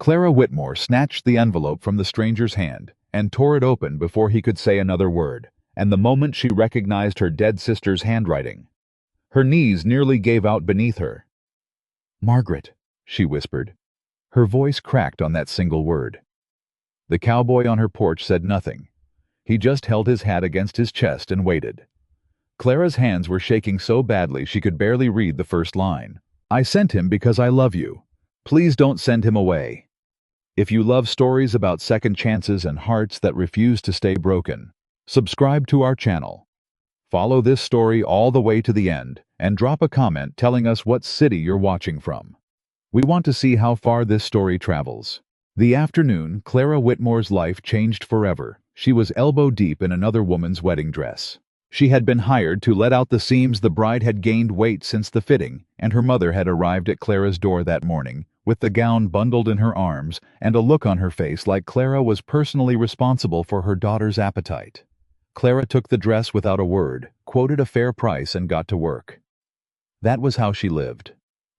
Clara Whitmore snatched the envelope from the stranger's hand and tore it open before he could say another word, and the moment she recognized her dead sister's handwriting, her knees nearly gave out beneath her. "Margaret," she whispered. Her voice cracked on that single word. The cowboy on her porch said nothing. He just held his hat against his chest and waited. Clara's hands were shaking so badly she could barely read the first line. "I sent him because I love you. Please don't send him away." If you love stories about second chances and hearts that refuse to stay broken, subscribe to our channel. Follow this story all the way to the end and drop a comment telling us what city you're watching from. We want to see how far this story travels. The afternoon Clara Whitmore's life changed forever. She was elbow deep in another woman's wedding dress. She had been hired to let out the seams the bride had gained weight since the fitting, and her mother had arrived at Clara's door that morning, with the gown bundled in her arms and a look on her face like Clara was personally responsible for her daughter's appetite. Clara took the dress without a word, quoted a fair price, and got to work. That was how she lived.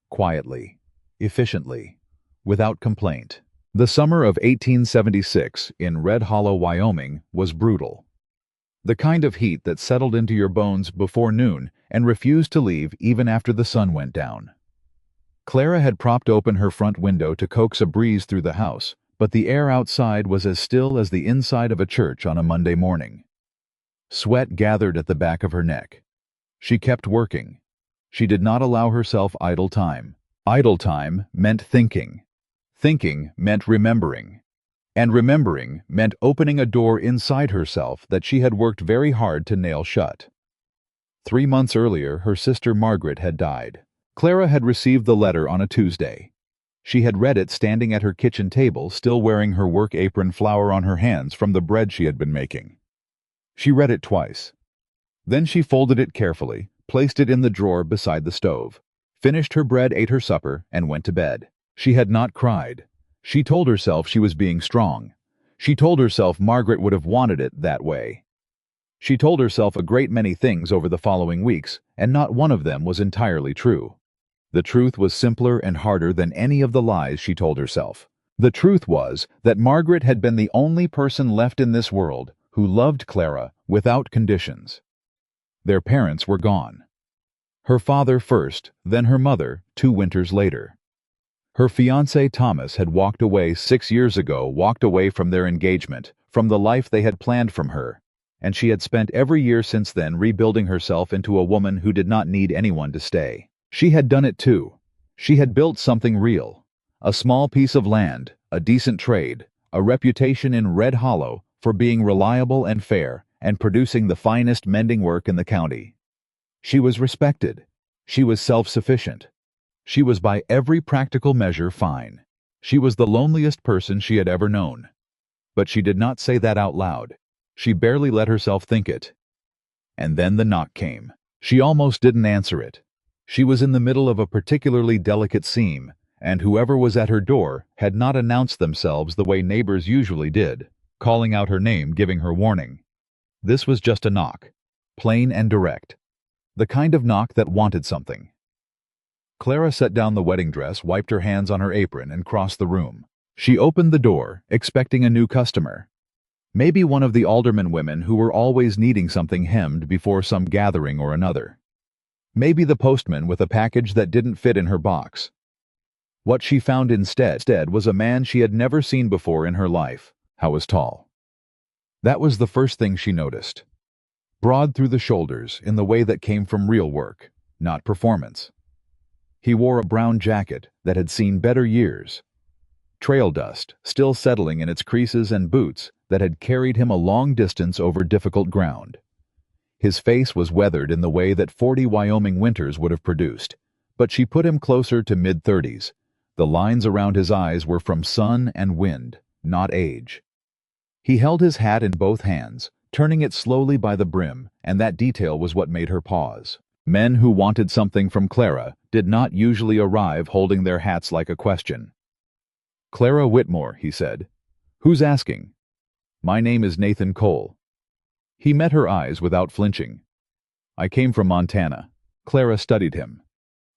Quietly, efficiently, without complaint. The summer of 1876 in Red Hollow, Wyoming, was brutal. The kind of heat that settled into your bones before noon and refused to leave even after the sun went down. Clara had propped open her front window to coax a breeze through the house, but the air outside was as still as the inside of a church on a Monday morning. Sweat gathered at the back of her neck. She kept working. She did not allow herself idle time. Idle time meant thinking. Thinking meant remembering. And remembering meant opening a door inside herself that she had worked very hard to nail shut. 3 months earlier, her sister Margaret had died. Clara had received the letter on a Tuesday. She had read it standing at her kitchen table, still wearing her work apron, flour on her hands from the bread she had been making. She read it twice. Then she folded it carefully, placed it in the drawer beside the stove, finished her bread, ate her supper, and went to bed. She had not cried. She told herself she was being strong. She told herself Margaret would have wanted it that way. She told herself a great many things over the following weeks, and not one of them was entirely true. The truth was simpler and harder than any of the lies she told herself. The truth was that Margaret had been the only person left in this world who loved Clara without conditions. Their parents were gone. Her father first, then her mother 2 winters later. Her fiancé Thomas had walked away 6 years ago, walked away from their engagement, from the life they had planned from her, and she had spent every year since then rebuilding herself into a woman who did not need anyone to stay. She had done it too. She had built something real. A small piece of land, a decent trade, a reputation in Red Hollow for being reliable and fair and producing the finest mending work in the county. She was respected. She was self-sufficient. She was by every practical measure fine. She was the loneliest person she had ever known. But she did not say that out loud. She barely let herself think it. And then the knock came. She almost didn't answer it. She was in the middle of a particularly delicate seam, and whoever was at her door had not announced themselves the way neighbors usually did, calling out her name, giving her warning. This was just a knock, plain and direct, the kind of knock that wanted something. Clara set down the wedding dress, wiped her hands on her apron, and crossed the room. She opened the door, expecting a new customer. Maybe one of the alderman women who were always needing something hemmed before some gathering or another. Maybe the postman with a package that didn't fit in her box. What she found instead was a man she had never seen before in her life. How was tall. That was the first thing she noticed. Broad through the shoulders in the way that came from real work, not performance. He wore a brown jacket that had seen better years. Trail dust still settling in its creases, and boots that had carried him a long distance over difficult ground. His face was weathered in the way that 40 Wyoming winters would have produced, but she put him closer to mid-30s. The lines around his eyes were from sun and wind, not age. He held his hat in both hands, turning it slowly by the brim, and that detail was what made her pause. Men who wanted something from Clara did not usually arrive holding their hats like a question. "Clara Whitmore," he said. "Who's asking?" "My name is Nathan Cole." He met her eyes without flinching. "I came from Montana." Clara studied him.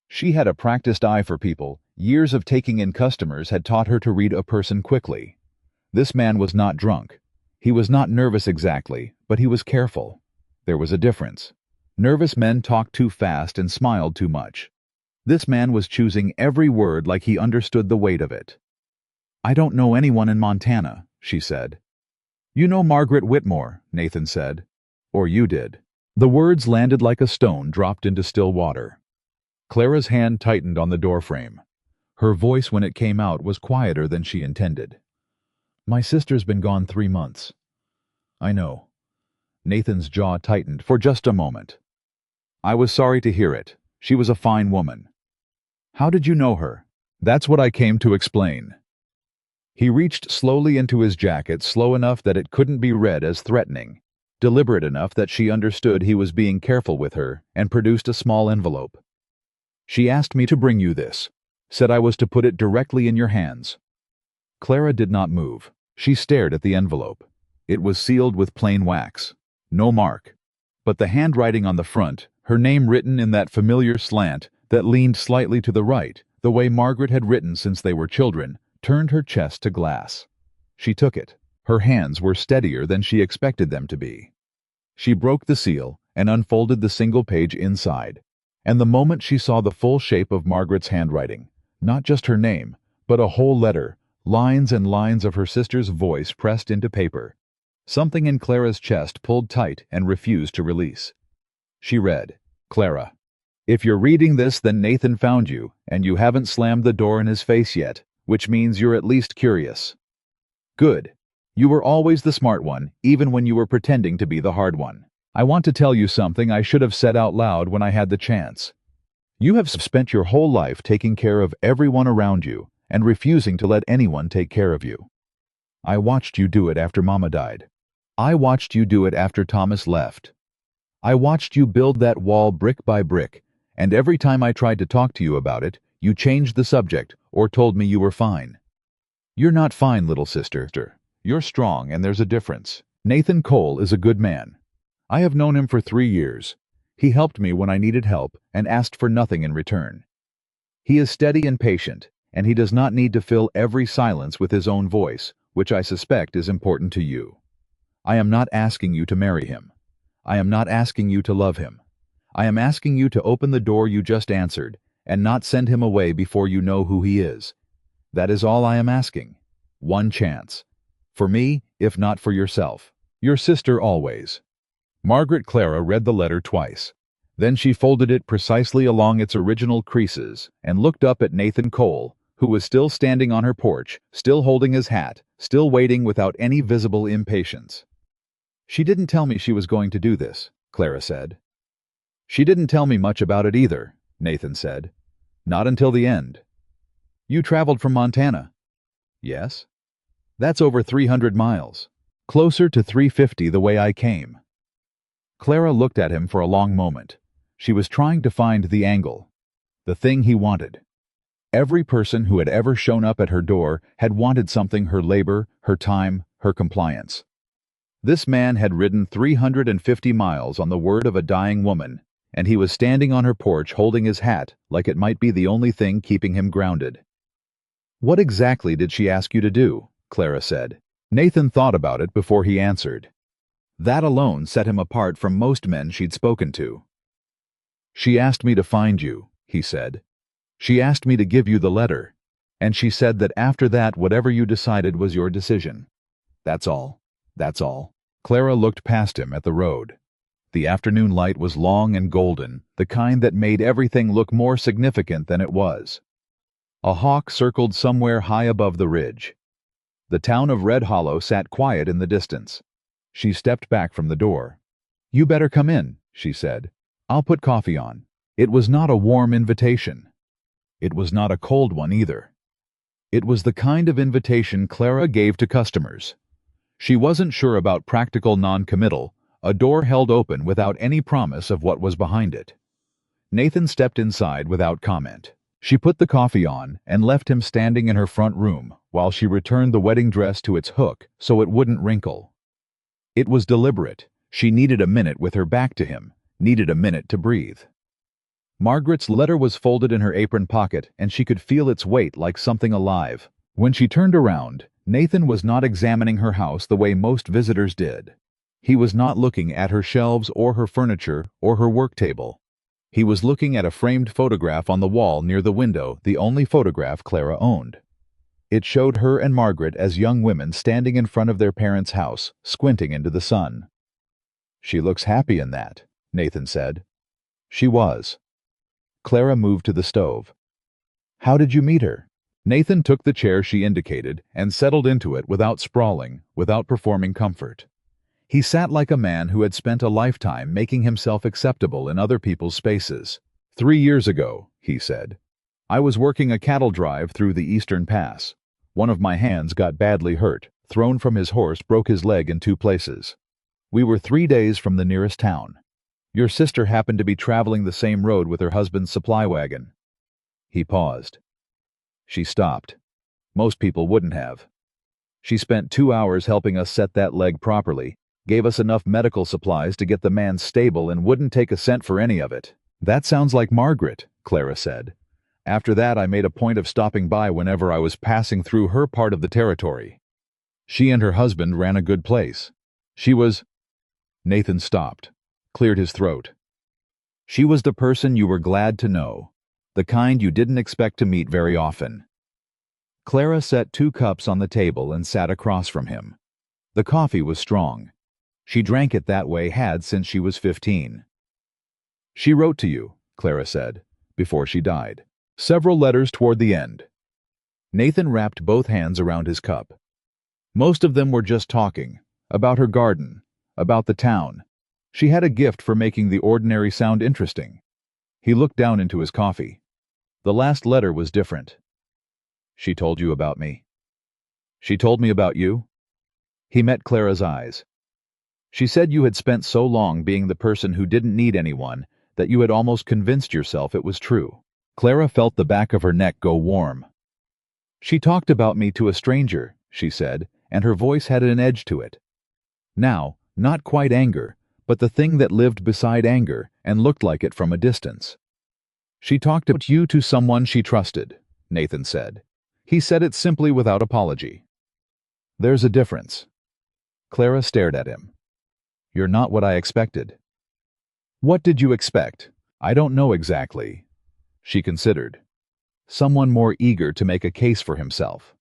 She had a practiced eye for people, Years of taking in customers had taught her to read a person quickly. This man was not drunk. He was not nervous exactly, but he was careful. There was a difference. Nervous men talked too fast and smiled too much. This man was choosing every word like he understood the weight of it. "I don't know anyone in Montana," she said. "You know Margaret Whitmore," Nathan said. "Or you did." The words landed like a stone dropped into still water. Clara's hand tightened on the doorframe. Her voice when it came out was quieter than she intended. "My sister's been gone 3 months." "I know." Nathan's jaw tightened for just a moment. "I was sorry to hear it. She was a fine woman." "How did you know her?" "That's what I came to explain." He reached slowly into his jacket, slow enough that it couldn't be read as threatening, deliberate enough that she understood he was being careful with her, and produced a small envelope. "She asked me to bring you this. Said I was to put it directly in your hands." Clara did not move. She stared at the envelope. It was sealed with plain wax. No mark. But the handwriting on the front, her name written in that familiar slant that leaned slightly to the right, the way Margaret had written since they were children, turned her chest to glass. She took it. Her hands were steadier than she expected them to be. She broke the seal and unfolded the single page inside. And the moment she saw the full shape of Margaret's handwriting, not just her name, but a whole letter, lines and lines of her sister's voice pressed into paper, something in Clara's chest pulled tight and refused to release. She read, "Clara, if you're reading this, then Nathan found you, and you haven't slammed the door in his face yet, which means you're at least curious. Good. You were always the smart one, even when you were pretending to be the hard one. I want to tell you something I should have said out loud when I had the chance. You have spent your whole life taking care of everyone around you and refusing to let anyone take care of you. I watched you do it after Mama died. I watched you do it after Thomas left. I watched you build that wall brick by brick, and every time I tried to talk to you about it, you changed the subject or told me you were fine. You're not fine, little sister. You're strong, and there's a difference. Nathan Cole is a good man. I have known him for 3 years. He helped me when I needed help and asked for nothing in return. He is steady and patient, and he does not need to fill every silence with his own voice, which I suspect is important to you. I am not asking you to marry him. I am not asking you to love him. I am asking you to open the door you just answered and not send him away before you know who he is. That is all I am asking. One chance. For me, if not for yourself. Your sister always." Margaret Clara read the letter twice. Then she folded it precisely along its original creases and looked up at Nathan Cole, who was still standing on her porch, still holding his hat, still waiting without any visible impatience. "She didn't tell me she was going to do this," Clara said. "She didn't tell me much about it either," Nathan said. "Not until the end." "You traveled from Montana." "Yes." "That's over 300 miles. Closer to 350 the way I came." Clara looked at him for a long moment. She was trying to find the angle, the thing he wanted. Every person who had ever shown up at her door had wanted something: her labor, her time, her compliance. This man had ridden 350 miles on the word of a dying woman, and he was standing on her porch holding his hat like it might be the only thing keeping him grounded. "What exactly did she ask you to do?" Clara said. Nathan thought about it before he answered. That alone set him apart from most men she'd spoken to. "She asked me to find you," he said. "She asked me to give you the letter, and she said that after that whatever you decided was your decision. That's all. That's all." Clara looked past him at the road. The afternoon light was long and golden, the kind that made everything look more significant than it was. A hawk circled somewhere high above the ridge. The town of Red Hollow sat quiet in the distance. She stepped back from the door. "You better come in," she said. "I'll put coffee on." It was not a warm invitation. It was not a cold one either. It was the kind of invitation Clara gave to customers. She wasn't sure about practical non-committal, a door held open without any promise of what was behind it. Nathan stepped inside without comment. She put the coffee on and left him standing in her front room while she returned the wedding dress to its hook so it wouldn't wrinkle. It was deliberate. She needed a minute with her back to him, needed a minute to breathe. Margaret's letter was folded in her apron pocket, and she could feel its weight like something alive. When she turned around, Nathan was not examining her house the way most visitors did. He was not looking at her shelves or her furniture or her work table. He was looking at a framed photograph on the wall near the window, the only photograph Clara owned. It showed her and Margaret as young women standing in front of their parents' house, squinting into the sun. "She looks happy in that," Nathan said. She was. Clara moved to the stove. "How did you meet her?" Nathan took the chair she indicated and settled into it without sprawling, without performing comfort. He sat like a man who had spent a lifetime making himself acceptable in other people's spaces. "3 years ago," he said, "I was working a cattle drive through the Eastern Pass. One of my hands got badly hurt, thrown from his horse, broke his leg in 2 places. We were 3 days from the nearest town. Your sister happened to be traveling the same road with her husband's supply wagon." He paused. She stopped. Most people wouldn't have. "She spent 2 hours helping us set that leg properly, gave us enough medical supplies to get the man stable, and wouldn't take a cent for any of it." "That sounds like Margaret," Clara said. "After that, I made a point of stopping by whenever I was passing through her part of the territory. She and her husband ran a good place. She was—" Nathan stopped, cleared his throat. "She was the person you were glad to know, the kind you didn't expect to meet very often." Clara set 2 cups on the table and sat across from him. The coffee was strong. She drank it that way, had since she was 15. "She wrote to you," Clara said, "before she died. Several letters toward the end." Nathan wrapped both hands around his cup. "Most of them were just talking, about her garden, about the town. She had a gift for making the ordinary sound interesting." He looked down into his coffee. "The last letter was different." "She told you about me?" "She told me about you?" He met Clara's eyes. "She said you had spent so long being the person who didn't need anyone that you had almost convinced yourself it was true." Clara felt the back of her neck go warm. "She talked about me to a stranger," she said, and her voice had an edge to it. Now, not quite anger, but the thing that lived beside anger and looked like it from a distance. "She talked about you to someone she trusted," Nathan said. He said it simply, without apology. "There's a difference." Clara stared at him. "You're not what I expected." "What did you expect?" "I don't know exactly." She considered. "Someone more eager to make a case for himself."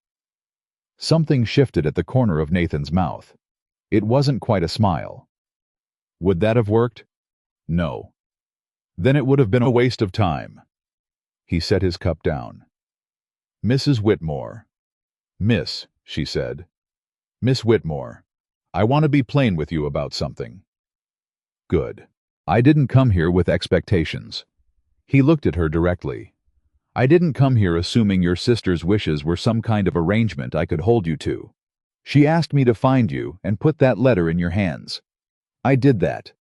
Something shifted at the corner of Nathan's mouth. It wasn't quite a smile. "Would that have worked?" "No." "Then it would have been a waste of time." He set his cup down. "Mrs. Whitmore." "Miss," she said. "Miss Whitmore, I want to be plain with you about something." "Good. I didn't come here with expectations." He looked at her directly. "I didn't come here assuming your sister's wishes were some kind of arrangement I could hold you to. She asked me to find you and put that letter in your hands. I did that.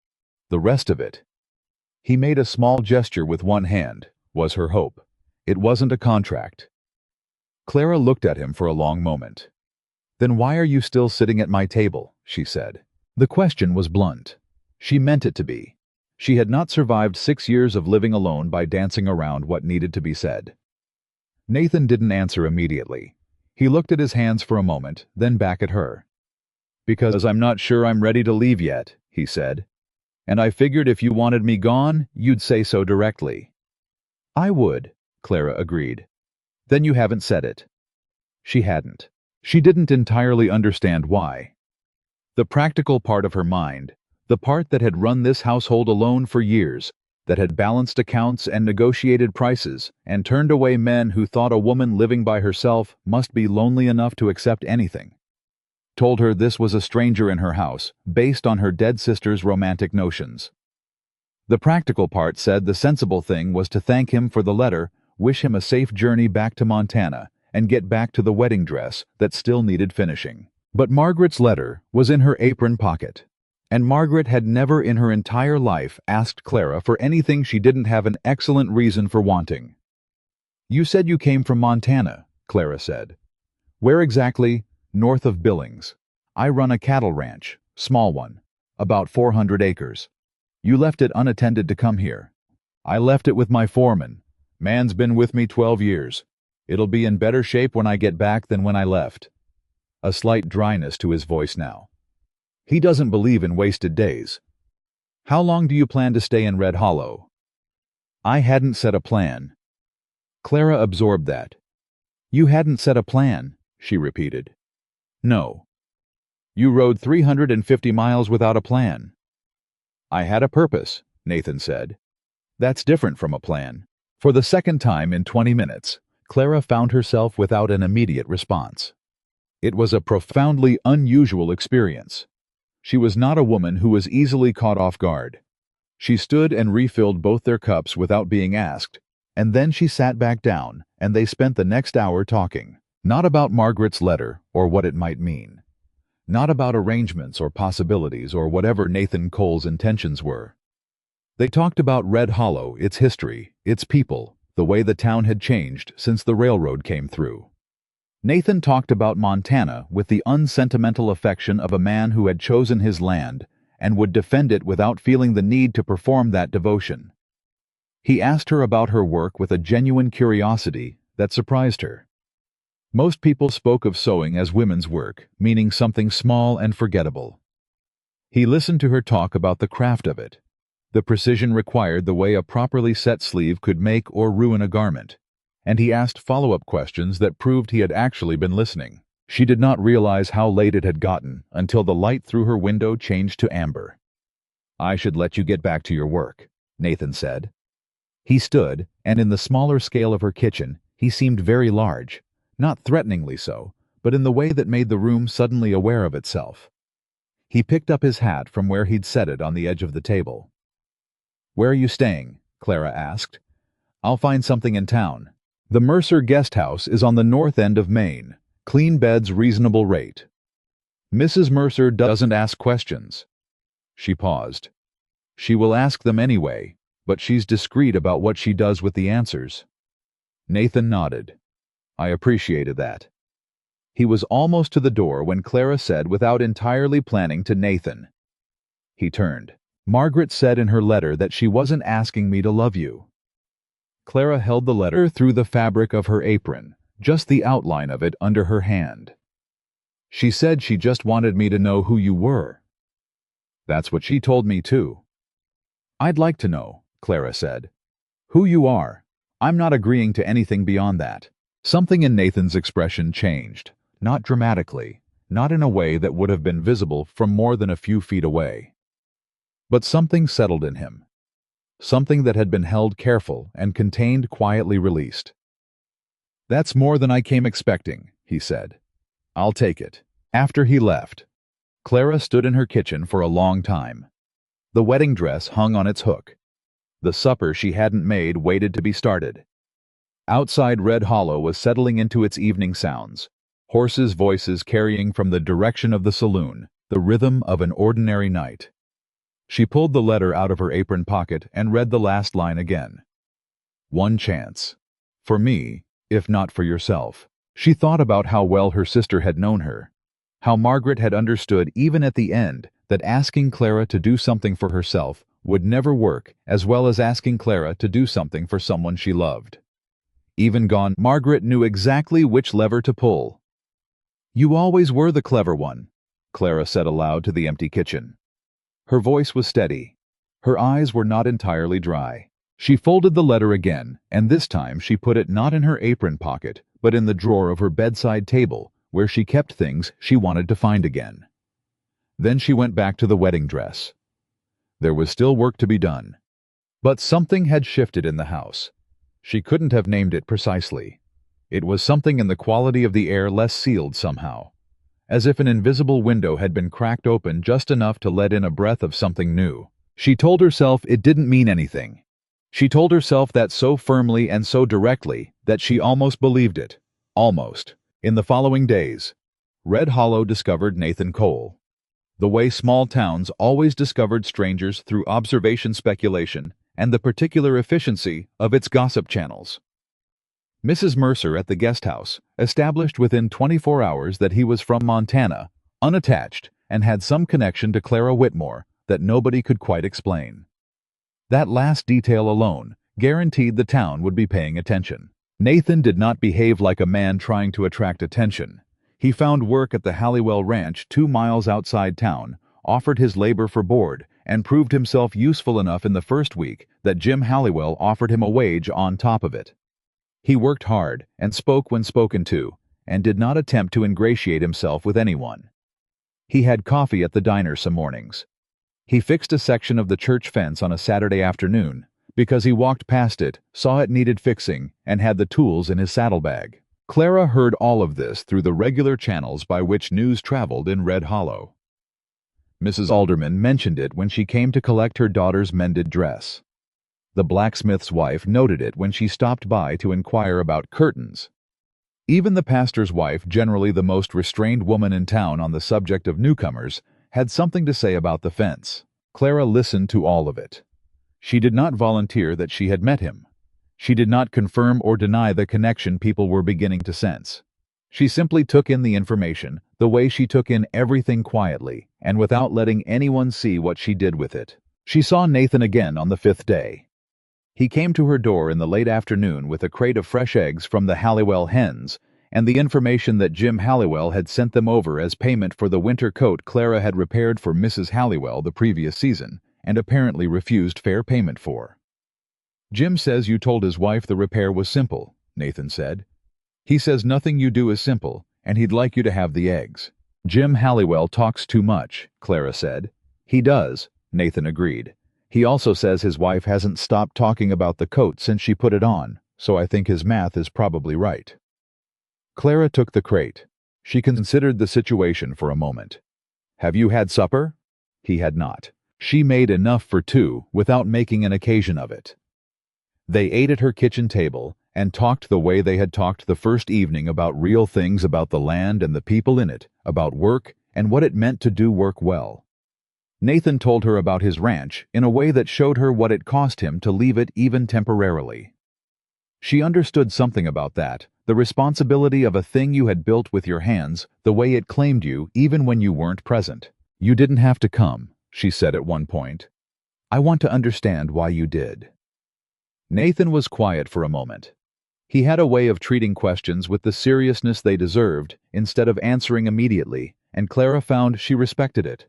The rest of it—" He made a small gesture with one hand, was her hope. "It wasn't a contract." Clara looked at him for a long moment. "Then why are you still sitting at my table?" she said. The question was blunt. She meant it to be. She had not survived 6 years of living alone by dancing around what needed to be said. Nathan didn't answer immediately. He looked at his hands for a moment, then back at her. "Because I'm not sure I'm ready to leave yet," he said. "And I figured if you wanted me gone, you'd say so directly." "I would," Clara agreed. "Then you haven't said it." She hadn't. She didn't entirely understand why. The practical part of her mind, the part that had run this household alone for years, that had balanced accounts and negotiated prices, and turned away men who thought a woman living by herself must be lonely enough to accept anything, told her this was a stranger in her house, based on her dead sister's romantic notions. The practical part said the sensible thing was to thank him for the letter, wish him a safe journey back to Montana, and get back to the wedding dress that still needed finishing. But Margaret's letter was in her apron pocket, and Margaret had never in her entire life asked Clara for anything she didn't have an excellent reason for wanting. "You said you came from Montana," Clara said. "Where exactly?" "North of Billings. I run a cattle ranch, small one, about 400 acres. You left it unattended to come here." I left it with my foreman. Man's been with me 12 years. It'll be in better shape when I get back than when I left. A slight dryness to his voice now. He doesn't believe in wasted days. How long do you plan to stay in Red Hollow? I hadn't set a plan. Clara absorbed that. You hadn't set a plan, she repeated. No. You rode 350 miles without a plan. I had a purpose, Nathan said. That's different from a plan. For the second time in 20 minutes, Clara found herself without an immediate response. It was a profoundly unusual experience. She was not a woman who was easily caught off guard. She stood and refilled both their cups without being asked, and then she sat back down, and they spent the next hour talking. Not about Margaret's letter or what it might mean. Not about arrangements or possibilities or whatever Nathan Cole's intentions were. They talked about Red Hollow, its history, its people, the way the town had changed since the railroad came through. Nathan talked about Montana with the unsentimental affection of a man who had chosen his land and would defend it without feeling the need to perform that devotion. He asked her about her work with a genuine curiosity that surprised her. Most people spoke of sewing as women's work, meaning something small and forgettable. He listened to her talk about the craft of it, the precision required the way a properly set sleeve could make or ruin a garment, and he asked follow-up questions that proved he had actually been listening. She did not realize how late it had gotten until the light through her window changed to amber. I should let you get back to your work, Nathan said. He stood, and in the smaller scale of her kitchen, he seemed very large, not threateningly so, but in the way that made the room suddenly aware of itself. He picked up his hat from where he'd set it on the edge of the table. Where are you staying? Clara asked. I'll find something in town. The Mercer Guest House is on the north end of Maine. Clean beds, reasonable rate. Mrs. Mercer doesn't ask questions. She paused. She will ask them anyway, but she's discreet about what she does with the answers. Nathan nodded. I appreciated that. He was almost to the door when Clara said without entirely planning to Nathan. He turned. Margaret said in her letter that she wasn't asking me to love you. Clara held the letter through the fabric of her apron, just the outline of it under her hand. She said she just wanted me to know who you were. That's what she told me too. I'd like to know, Clara said. Who you are. I'm not agreeing to anything beyond that. Something in Nathan's expression changed, not dramatically, not in a way that would have been visible from more than a few feet away. But something settled in him. Something that had been held careful and contained quietly released. That's more than I came expecting, he said. I'll take it. After he left, Clara stood in her kitchen for a long time. The wedding dress hung on its hook. The supper she hadn't made waited to be started. Outside Red Hollow was settling into its evening sounds, horses' voices carrying from the direction of the saloon, the rhythm of an ordinary night. She pulled the letter out of her apron pocket and read the last line again. One chance. For me, if not for yourself. She thought about how well her sister had known her, how Margaret had understood even at the end that asking Clara to do something for herself would never work as well as asking Clara to do something for someone she loved. Even gone, Margaret knew exactly which lever to pull. You always were the clever one, Clara said aloud to the empty kitchen. Her voice was steady. Her eyes were not entirely dry. She folded the letter again, and this time she put it not in her apron pocket, but in the drawer of her bedside table, where she kept things she wanted to find again. Then she went back to the wedding dress. There was still work to be done. But something had shifted in the house. She couldn't have named it precisely. It was something in the quality of the air less sealed somehow, as if an invisible window had been cracked open just enough to let in a breath of something new. She told herself it didn't mean anything. She told herself that so firmly and so directly that she almost believed it. Almost. In the following days, Red Hollow discovered Nathan Cole. The way small towns always discovered strangers through observation speculation and the particular efficiency of its gossip channels. Mrs. Mercer at the guest house established within 24 hours that he was from Montana, unattached, and had some connection to Clara Whitmore that nobody could quite explain. That last detail alone guaranteed the town would be paying attention. Nathan did not behave like a man trying to attract attention. He found work at the Halliwell Ranch 2 miles outside town, offered his labor for board, and proved himself useful enough in the first week that Jim Halliwell offered him a wage on top of it. He worked hard and spoke when spoken to, and did not attempt to ingratiate himself with anyone. He had coffee at the diner some mornings. He fixed a section of the church fence on a Saturday afternoon because he walked past it, saw it needed fixing, and had the tools in his saddlebag. Clara heard all of this through the regular channels by which news traveled in Red Hollow. Mrs. Alderman mentioned it when she came to collect her daughter's mended dress. The blacksmith's wife noted it when she stopped by to inquire about curtains. Even the pastor's wife, generally the most restrained woman in town on the subject of newcomers, had something to say about the fence. Clara listened to all of it. She did not volunteer that she had met him. She did not confirm or deny the connection people were beginning to sense. She simply took in the information the way she took in everything quietly and without letting anyone see what she did with it. She saw Nathan again on the 5th day. He came to her door in the late afternoon with a crate of fresh eggs from the Halliwell hens and the information that Jim Halliwell had sent them over as payment for the winter coat Clara had repaired for Mrs. Halliwell the previous season and apparently refused fair payment for. "Jim says you told his wife the repair was simple," Nathan said. "He says nothing you do is simple, and he'd like you to have the eggs." "Jim Halliwell talks too much," Clara said. "He does," Nathan agreed. "He also says his wife hasn't stopped talking about the coat since she put it on, so I think his math is probably right." Clara took the crate. She considered the situation for a moment. "Have you had supper?" He had not. She made enough for 2 without making an occasion of it. They ate at her kitchen table and talked the way they had talked the first evening about real things, about the land and the people in it, about work and what it meant to do work well. Nathan told her about his ranch in a way that showed her what it cost him to leave it even temporarily. She understood something about that, the responsibility of a thing you had built with your hands, the way it claimed you even when you weren't present. "You didn't have to come," she said at one point. "I want to understand why you did." Nathan was quiet for a moment. He had a way of treating questions with the seriousness they deserved instead of answering immediately, and Clara found she respected it.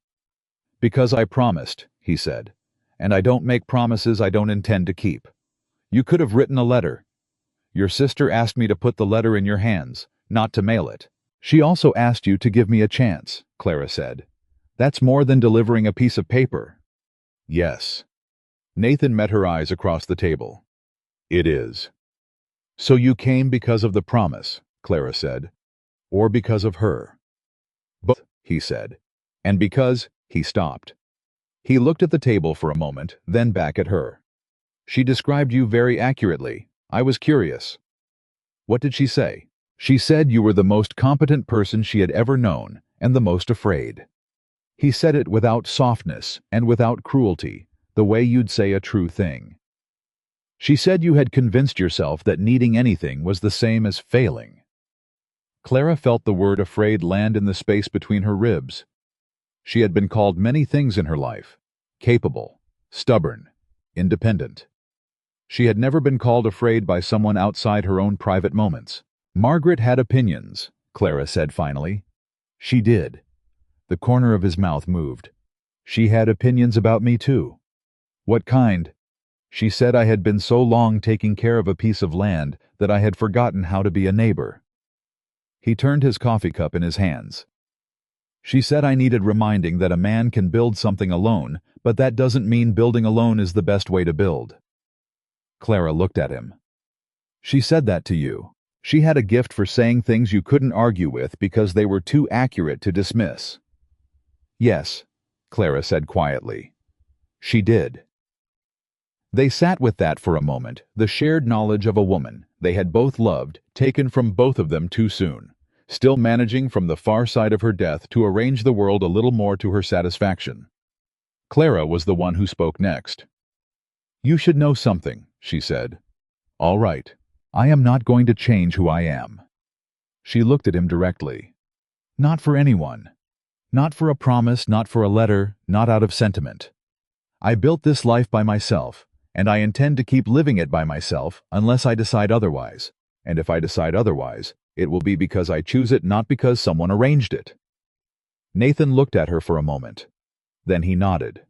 "Because I promised," he said, "and I don't make promises I don't intend to keep. You could have written a letter. Your sister asked me to put the letter in your hands, not to mail it. She also asked you to give me a chance," Clara said. "That's more than delivering a piece of paper." "Yes." Nathan met her eyes across the table. "It is." "So you came because of the promise," Clara said, "or because of her?" "Both," he said. "And because—" He stopped. He looked at the table for a moment, then back at her. "She described you very accurately. I was curious." "What did she say?" "She said you were the most competent person she had ever known, and the most afraid." He said it without softness and without cruelty, the way you'd say a true thing. "She said you had convinced yourself that needing anything was the same as failing." Clara felt the word afraid land in the space between her ribs. She had been called many things in her life: capable, stubborn, independent. She had never been called afraid by someone outside her own private moments. "Margaret had opinions," Clara said finally. "She did." The corner of his mouth moved. "She had opinions about me too." "What kind?" "She said I had been so long taking care of a piece of land that I had forgotten how to be a neighbor." He turned his coffee cup in his hands. "She said I needed reminding that a man can build something alone, but that doesn't mean building alone is the best way to build." Clara looked at him. "She said that to you. She had a gift for saying things you couldn't argue with because they were too accurate to dismiss." "Yes," Clara said quietly. "She did." They sat with that for a moment, the shared knowledge of a woman they had both loved, taken from both of them too soon, still managing from the far side of her death to arrange the world a little more to her satisfaction. Clara was the one who spoke next. "You should know something," she said. "All right. I am not going to change who I am." She looked at him directly. "Not for anyone. Not for a promise, not for a letter, not out of sentiment. I built this life by myself, and I intend to keep living it by myself unless I decide otherwise. And if I decide otherwise, it will be because I choose it, not because someone arranged it." Nathan looked at her for a moment. Then he nodded.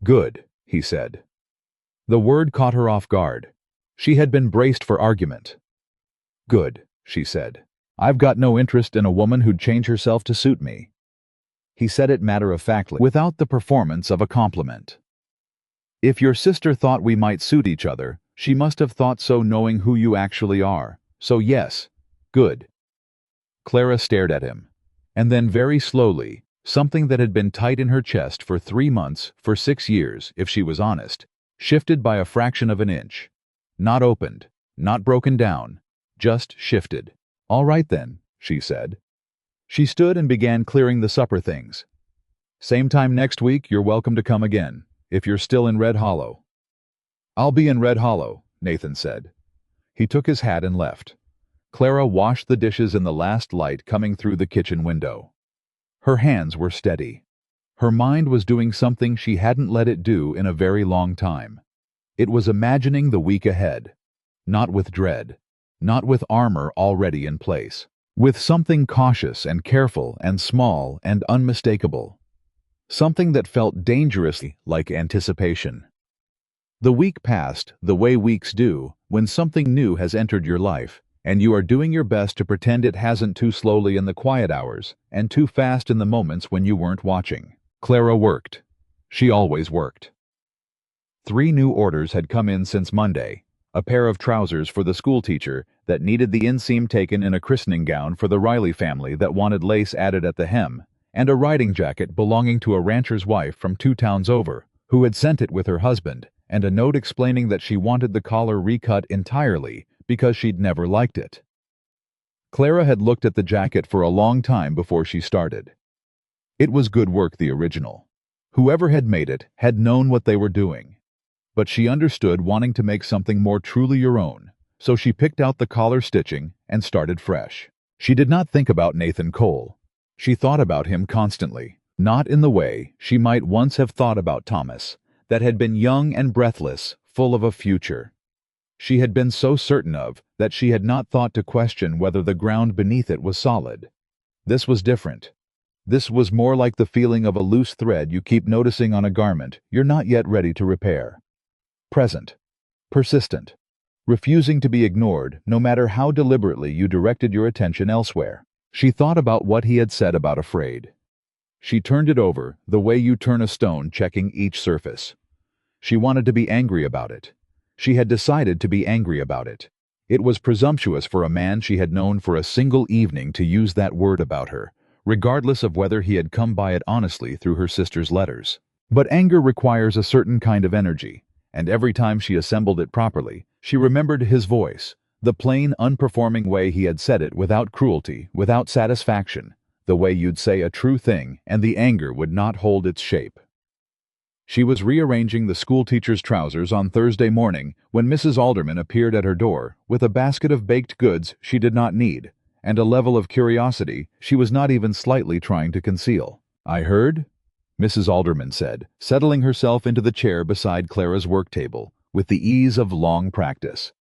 "Good," he said. The word caught her off guard. She had been braced for argument. "Good," she said. "I've got no interest in a woman who'd change herself to suit me." He said it matter-of-factly, without the performance of a compliment. "If your sister thought we might suit each other, she must have thought so knowing who you actually are. So yes, good." Clara stared at him. And then very slowly, something that had been tight in her chest for 3 months, for 6 years, if she was honest, shifted by a fraction of an inch. Not opened, not broken down, just shifted. "All right then," she said. She stood and began clearing the supper things. "Same time next week, you're welcome to come again, if you're still in Red Hollow." "I'll be in Red Hollow," Nathan said. He took his hat and left. Clara washed the dishes in the last light coming through the kitchen window. Her hands were steady. Her mind was doing something she hadn't let it do in a very long time. It was imagining the week ahead. Not with dread. Not with armor already in place. With something cautious and careful and small and unmistakable. Something that felt dangerously like anticipation. The week passed the way weeks do when something new has entered your life, and you are doing your best to pretend it hasn't, too slowly in the quiet hours and too fast in the moments when you weren't watching. Clara worked. She always worked. 3 new orders had come in since Monday. A pair of trousers for the schoolteacher that needed the inseam taken in a christening gown for the Riley family that wanted lace added at the hem, and a riding jacket belonging to a rancher's wife from 2 towns over, who had sent it with her husband, and a note explaining that she wanted the collar recut entirely because she'd never liked it. Clara had looked at the jacket for a long time before she started. It was good work, the original. Whoever had made it had known what they were doing. But she understood wanting to make something more truly your own, so she picked out the collar stitching and started fresh. She did not think about Nathan Cole. She thought about him constantly, not in the way she might once have thought about Thomas, that had been young and breathless, full of a future. She had been so certain of that she had not thought to question whether the ground beneath it was solid. This was different. This was more like the feeling of a loose thread you keep noticing on a garment you're not yet ready to repair. Present. Persistent. Refusing to be ignored no matter how deliberately you directed your attention elsewhere. She thought about what he had said about afraid. She turned it over the way you turn a stone, checking each surface. She wanted to be angry about it. She had decided to be angry about it. It was presumptuous for a man she had known for a single evening to use that word about her, regardless of whether he had come by it honestly through her sister's letters. But anger requires a certain kind of energy, and every time she assembled it properly, she remembered his voice, the plain, unperforming way he had said it without cruelty, without satisfaction, the way you'd say a true thing and the anger would not hold its shape. She was rearranging the schoolteacher's trousers on Thursday morning when Mrs. Alderman appeared at her door with a basket of baked goods she did not need, and a level of curiosity she was not even slightly trying to conceal. "I heard," Mrs. Alderman said, settling herself into the chair beside Clara's work table with the ease of long practice,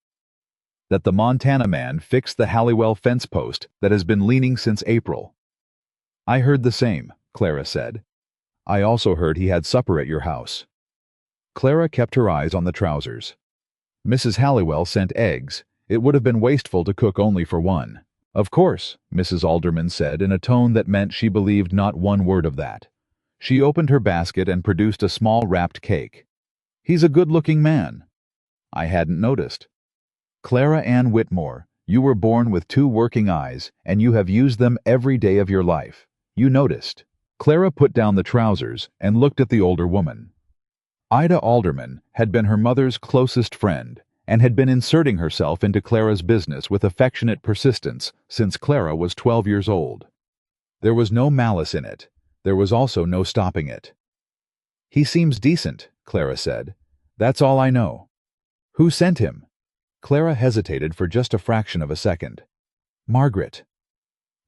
"that the Montana man fixed the Halliwell fence post that has been leaning since April." "I heard the same," Clara said. "I also heard he had supper at your house." Clara kept her eyes on the trousers. "Mrs. Halliwell sent eggs. It would have been wasteful to cook only for one." "Of course," Mrs. Alderman said in a tone that meant she believed not one word of that. She opened her basket and produced a small wrapped cake. "He's a good-looking man." "I hadn't noticed." "Clara Ann Whitmore, you were born with 2 working eyes, and you have used them every day of your life. You noticed." Clara put down the trousers and looked at the older woman. Ida Alderman had been her mother's closest friend and had been inserting herself into Clara's business with affectionate persistence since Clara was 12 years old. There was no malice in it. There was also no stopping it. "He seems decent," Clara said. "That's all I know." "Who sent him?" Clara hesitated for just a fraction of a second. "Margaret."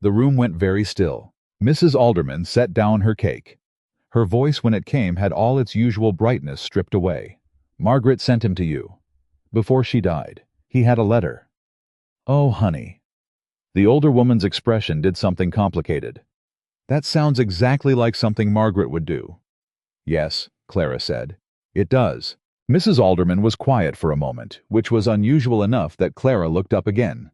The room went very still. Mrs. Alderman set down her cake. Her voice, when it came, had all its usual brightness stripped away. Margaret sent him to you. Before she died, he had a letter. Oh, honey. The older woman's expression did something complicated. That sounds exactly like something Margaret would do. Yes, Clara said. It does. Mrs. Alderman was quiet for a moment, which was unusual enough that Clara looked up again.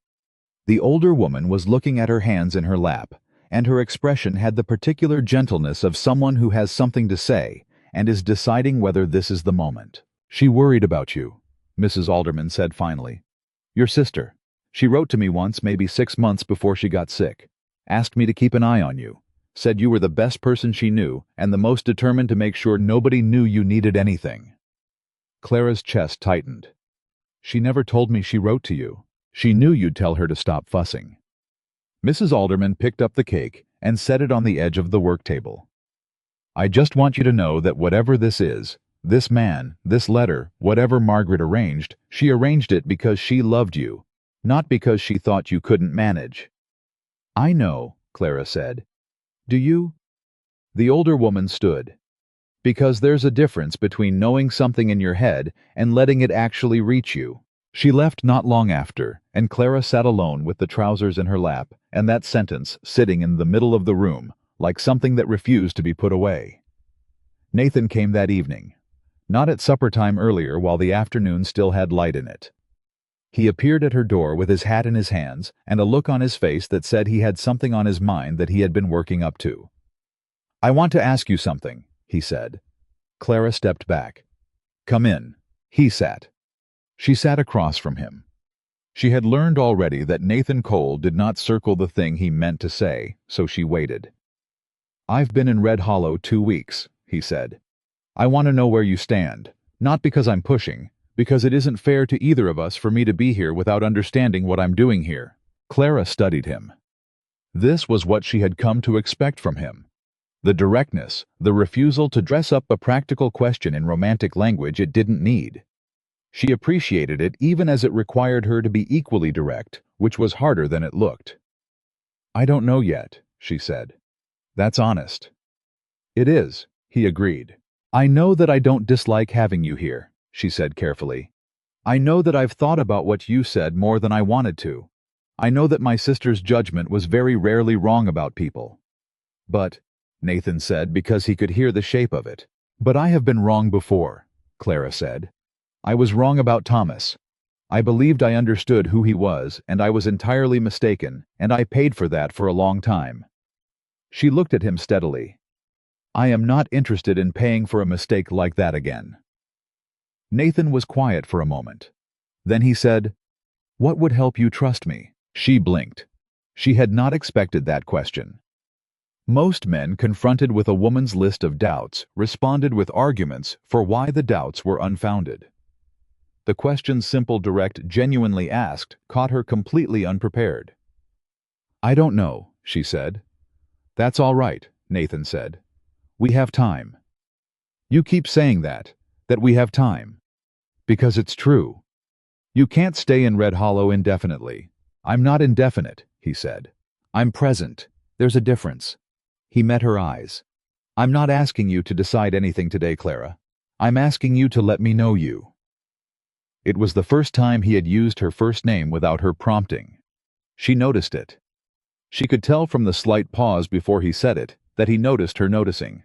The older woman was looking at her hands in her lap, and her expression had the particular gentleness of someone who has something to say and is deciding whether this is the moment. She worried about you, Mrs. Alderman said finally. Your sister. She wrote to me once, maybe 6 months before she got sick. Asked me to keep an eye on you. Said you were the best person she knew and the most determined to make sure nobody knew you needed anything. Clara's chest tightened. She never told me she wrote to you. She knew you'd tell her to stop fussing. Mrs. Alderman picked up the cake and set it on the edge of the work table. I just want you to know that whatever this is, this man, this letter, whatever Margaret arranged, she arranged it because she loved you, not because she thought you couldn't manage. I know, Clara said. Do you? The older woman stood. Because there's a difference between knowing something in your head and letting it actually reach you. She left not long after, and Clara sat alone with the trousers in her lap and that sentence sitting in the middle of the room, like something that refused to be put away. Nathan came that evening. Not at supper time earlier while the afternoon still had light in it. He appeared at her door with his hat in his hands and a look on his face that said he had something on his mind that he had been working up to. I want to ask you something, he said. Clara stepped back. Come in. He sat. She sat across from him. She had learned already that Nathan Cole did not circle the thing he meant to say, so she waited. I've been in Red Hollow 2 weeks, he said. I want to know where you stand, not because I'm pushing, because it isn't fair to either of us for me to be here without understanding what I'm doing here. Clara studied him. This was what she had come to expect from him. The directness, the refusal to dress up a practical question in romantic language it didn't need. She appreciated it even as it required her to be equally direct, which was harder than it looked. I don't know yet, she said. That's honest. It is, he agreed. I know that I don't dislike having you here, she said carefully. I know that I've thought about what you said more than I wanted to. I know that my sister's judgment was very rarely wrong about people. But, Nathan said because he could hear the shape of it. But I have been wrong before, Clara said. I was wrong about Thomas. I believed I understood who he was, and I was entirely mistaken, and I paid for that for a long time. She looked at him steadily. I am not interested in paying for a mistake like that again. Nathan was quiet for a moment. Then he said, What would help you trust me? She blinked. She had not expected that question. Most men confronted with a woman's list of doubts responded with arguments for why the doubts were unfounded. The question simple, direct, genuinely asked caught her completely unprepared. I don't know, she said. That's all right, Nathan said. We have time. You keep saying that we have time. Because it's true. You can't stay in Red Hollow indefinitely. I'm not indefinite, he said. I'm present. There's a difference. He met her eyes. I'm not asking you to decide anything today, Clara. I'm asking you to let me know you. It was the first time he had used her first name without her prompting. She noticed it. She could tell from the slight pause before he said it that he noticed her noticing.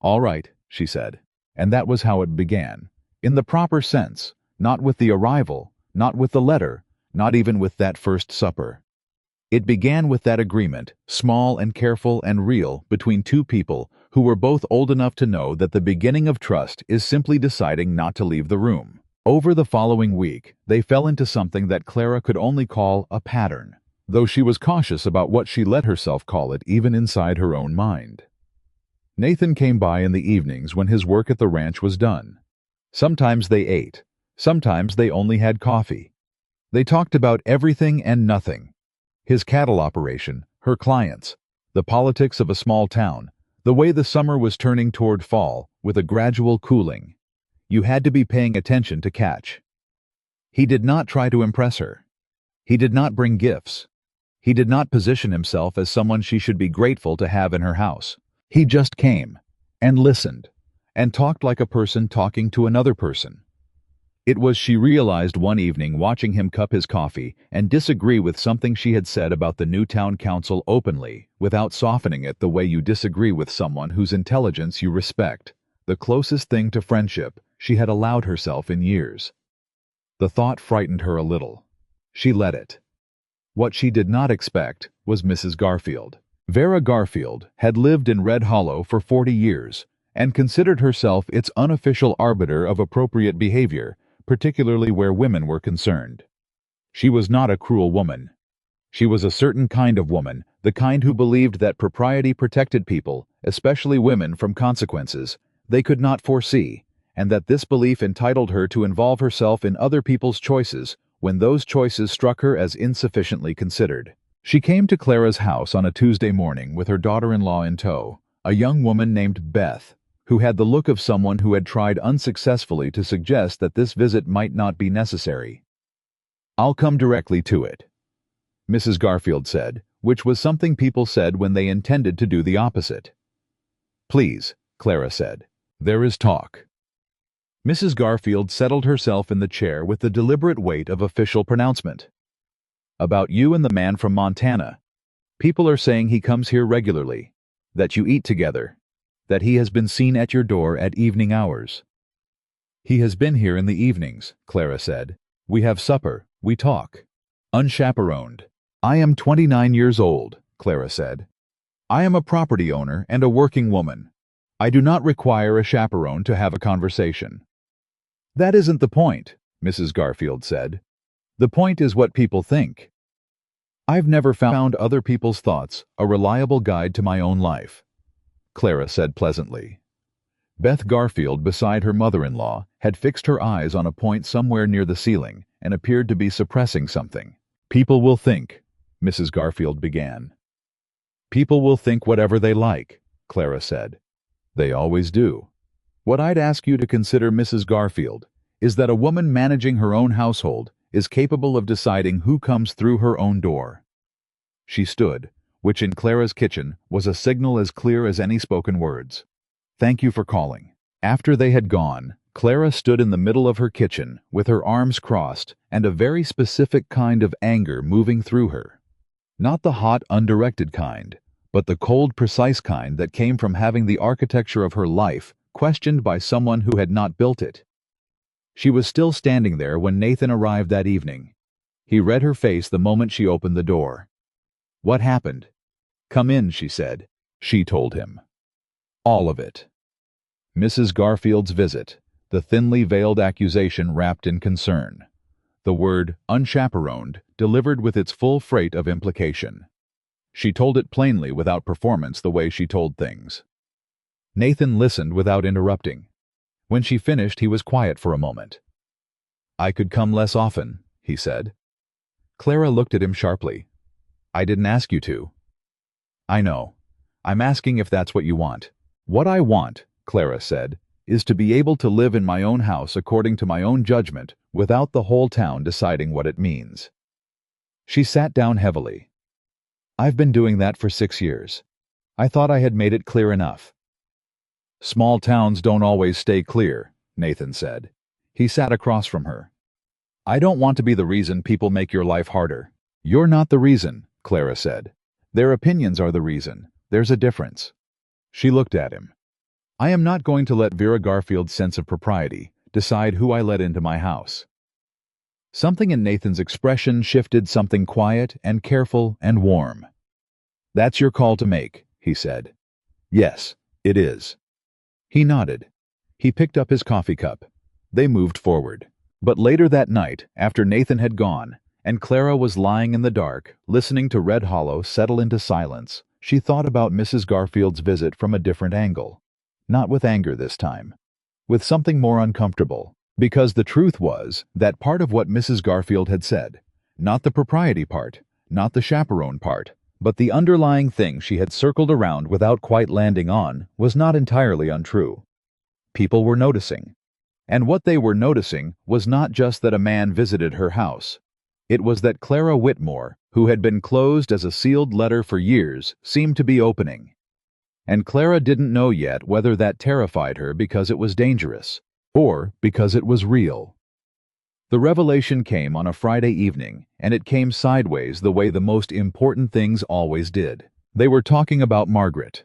All right, she said, and that was how it began. In the proper sense, not with the arrival, not with the letter, not even with that first supper. It began with that agreement, small and careful and real, between two people who were both old enough to know that the beginning of trust is simply deciding not to leave the room. Over the following week, they fell into something that Clara could only call a pattern, though she was cautious about what she let herself call it even inside her own mind. Nathan came by in the evenings when his work at the ranch was done. Sometimes they ate. Sometimes they only had coffee. They talked about everything and nothing. His cattle operation, her clients, the politics of a small town, the way the summer was turning toward fall with a gradual cooling. You had to be paying attention to catch. He did not try to impress her. He did not bring gifts. He did not position himself as someone she should be grateful to have in her house. He just came and listened and talked like a person talking to another person. It was, she realized one evening watching him cup his coffee and disagree with something she had said about the new town council openly, without softening it the way you disagree with someone whose intelligence you respect, the closest thing to friendship she had allowed herself in years. The thought frightened her a little. She let it. What she did not expect was Mrs. Garfield. Vera Garfield had lived in Red Hollow for 40 years and considered herself its unofficial arbiter of appropriate behavior, particularly where women were concerned. She was not a cruel woman. She was a certain kind of woman, the kind who believed that propriety protected people, especially women, from consequences they could not foresee, and that this belief entitled her to involve herself in other people's choices when those choices struck her as insufficiently considered. She came to Clara's house on a Tuesday morning with her daughter-in-law in tow, a young woman named Beth, who had the look of someone who had tried unsuccessfully to suggest that this visit might not be necessary. "I'll come directly to it," Mrs. Garfield said, which was something people said when they intended to do the opposite. "Please," Clara said. "There is talk." Mrs. Garfield settled herself in the chair with the deliberate weight of official pronouncement. "About you and the man from Montana. People are saying he comes here regularly, that you eat together, that he has been seen at your door at evening hours." "He has been here in the evenings," Clara said. "We have supper, we talk. Unchaperoned." "I am 29 years old," Clara said. "I am a property owner and a working woman. I do not require a chaperone to have a conversation." "That isn't the point," Mrs. Garfield said. "The point is what people think." "I've never found other people's thoughts a reliable guide to my own life," Clara said pleasantly. Beth Garfield, beside her mother-in-law, had fixed her eyes on a point somewhere near the ceiling and appeared to be suppressing something. "People will think," Mrs. Garfield began. "People will think whatever they like," Clara said. "They always do. What I'd ask you to consider, Mrs. Garfield, is that a woman managing her own household is capable of deciding who comes through her own door." She stood, which in Clara's kitchen was a signal as clear as any spoken words. "Thank you for calling." After they had gone, Clara stood in the middle of her kitchen with her arms crossed and a very specific kind of anger moving through her. Not the hot, undirected kind, but the cold, precise kind that came from having the architecture of her life questioned by someone who had not built it. She was still standing there when Nathan arrived that evening. He read her face the moment she opened the door. "What happened?" "Come in," she said. She told him. All of it. Mrs. Garfield's visit, the thinly veiled accusation wrapped in concern. The word unchaperoned delivered with its full freight of implication. She told it plainly without performance, the way she told things. Nathan listened without interrupting. When she finished, he was quiet for a moment. "I could come less often," he said. Clara looked at him sharply. "I didn't ask you to." "I know. I'm asking if that's what you want." "What I want," Clara said, "is to be able to live in my own house according to my own judgment without the whole town deciding what it means." She sat down heavily. "I've been doing that for 6 years. I thought I had made it clear enough." "Small towns don't always stay clear," Nathan said. He sat across from her. "I don't want to be the reason people make your life harder." "You're not the reason," Clara said. "Their opinions are the reason. There's a difference." She looked at him. "I am not going to let Vera Garfield's sense of propriety decide who I let into my house." Something in Nathan's expression shifted, something quiet and careful and warm. "That's your call to make," he said. "Yes, it is." He nodded. He picked up his coffee cup. They moved forward. But later that night, after Nathan had gone, and Clara was lying in the dark, listening to Red Hollow settle into silence, she thought about Mrs. Garfield's visit from a different angle. Not with anger this time. With something more uncomfortable. Because the truth was that part of what Mrs. Garfield had said, not the propriety part, not the chaperone part, but the underlying thing she had circled around without quite landing on, was not entirely untrue. People were noticing. And what they were noticing was not just that a man visited her house. It was that Clara Whitmore, who had been closed as a sealed letter for years, seemed to be opening. and Clara didn't know yet whether that terrified her because it was dangerous, or because it was real. The revelation came on a Friday evening, and it came sideways the way the most important things always did. They were talking about Margaret.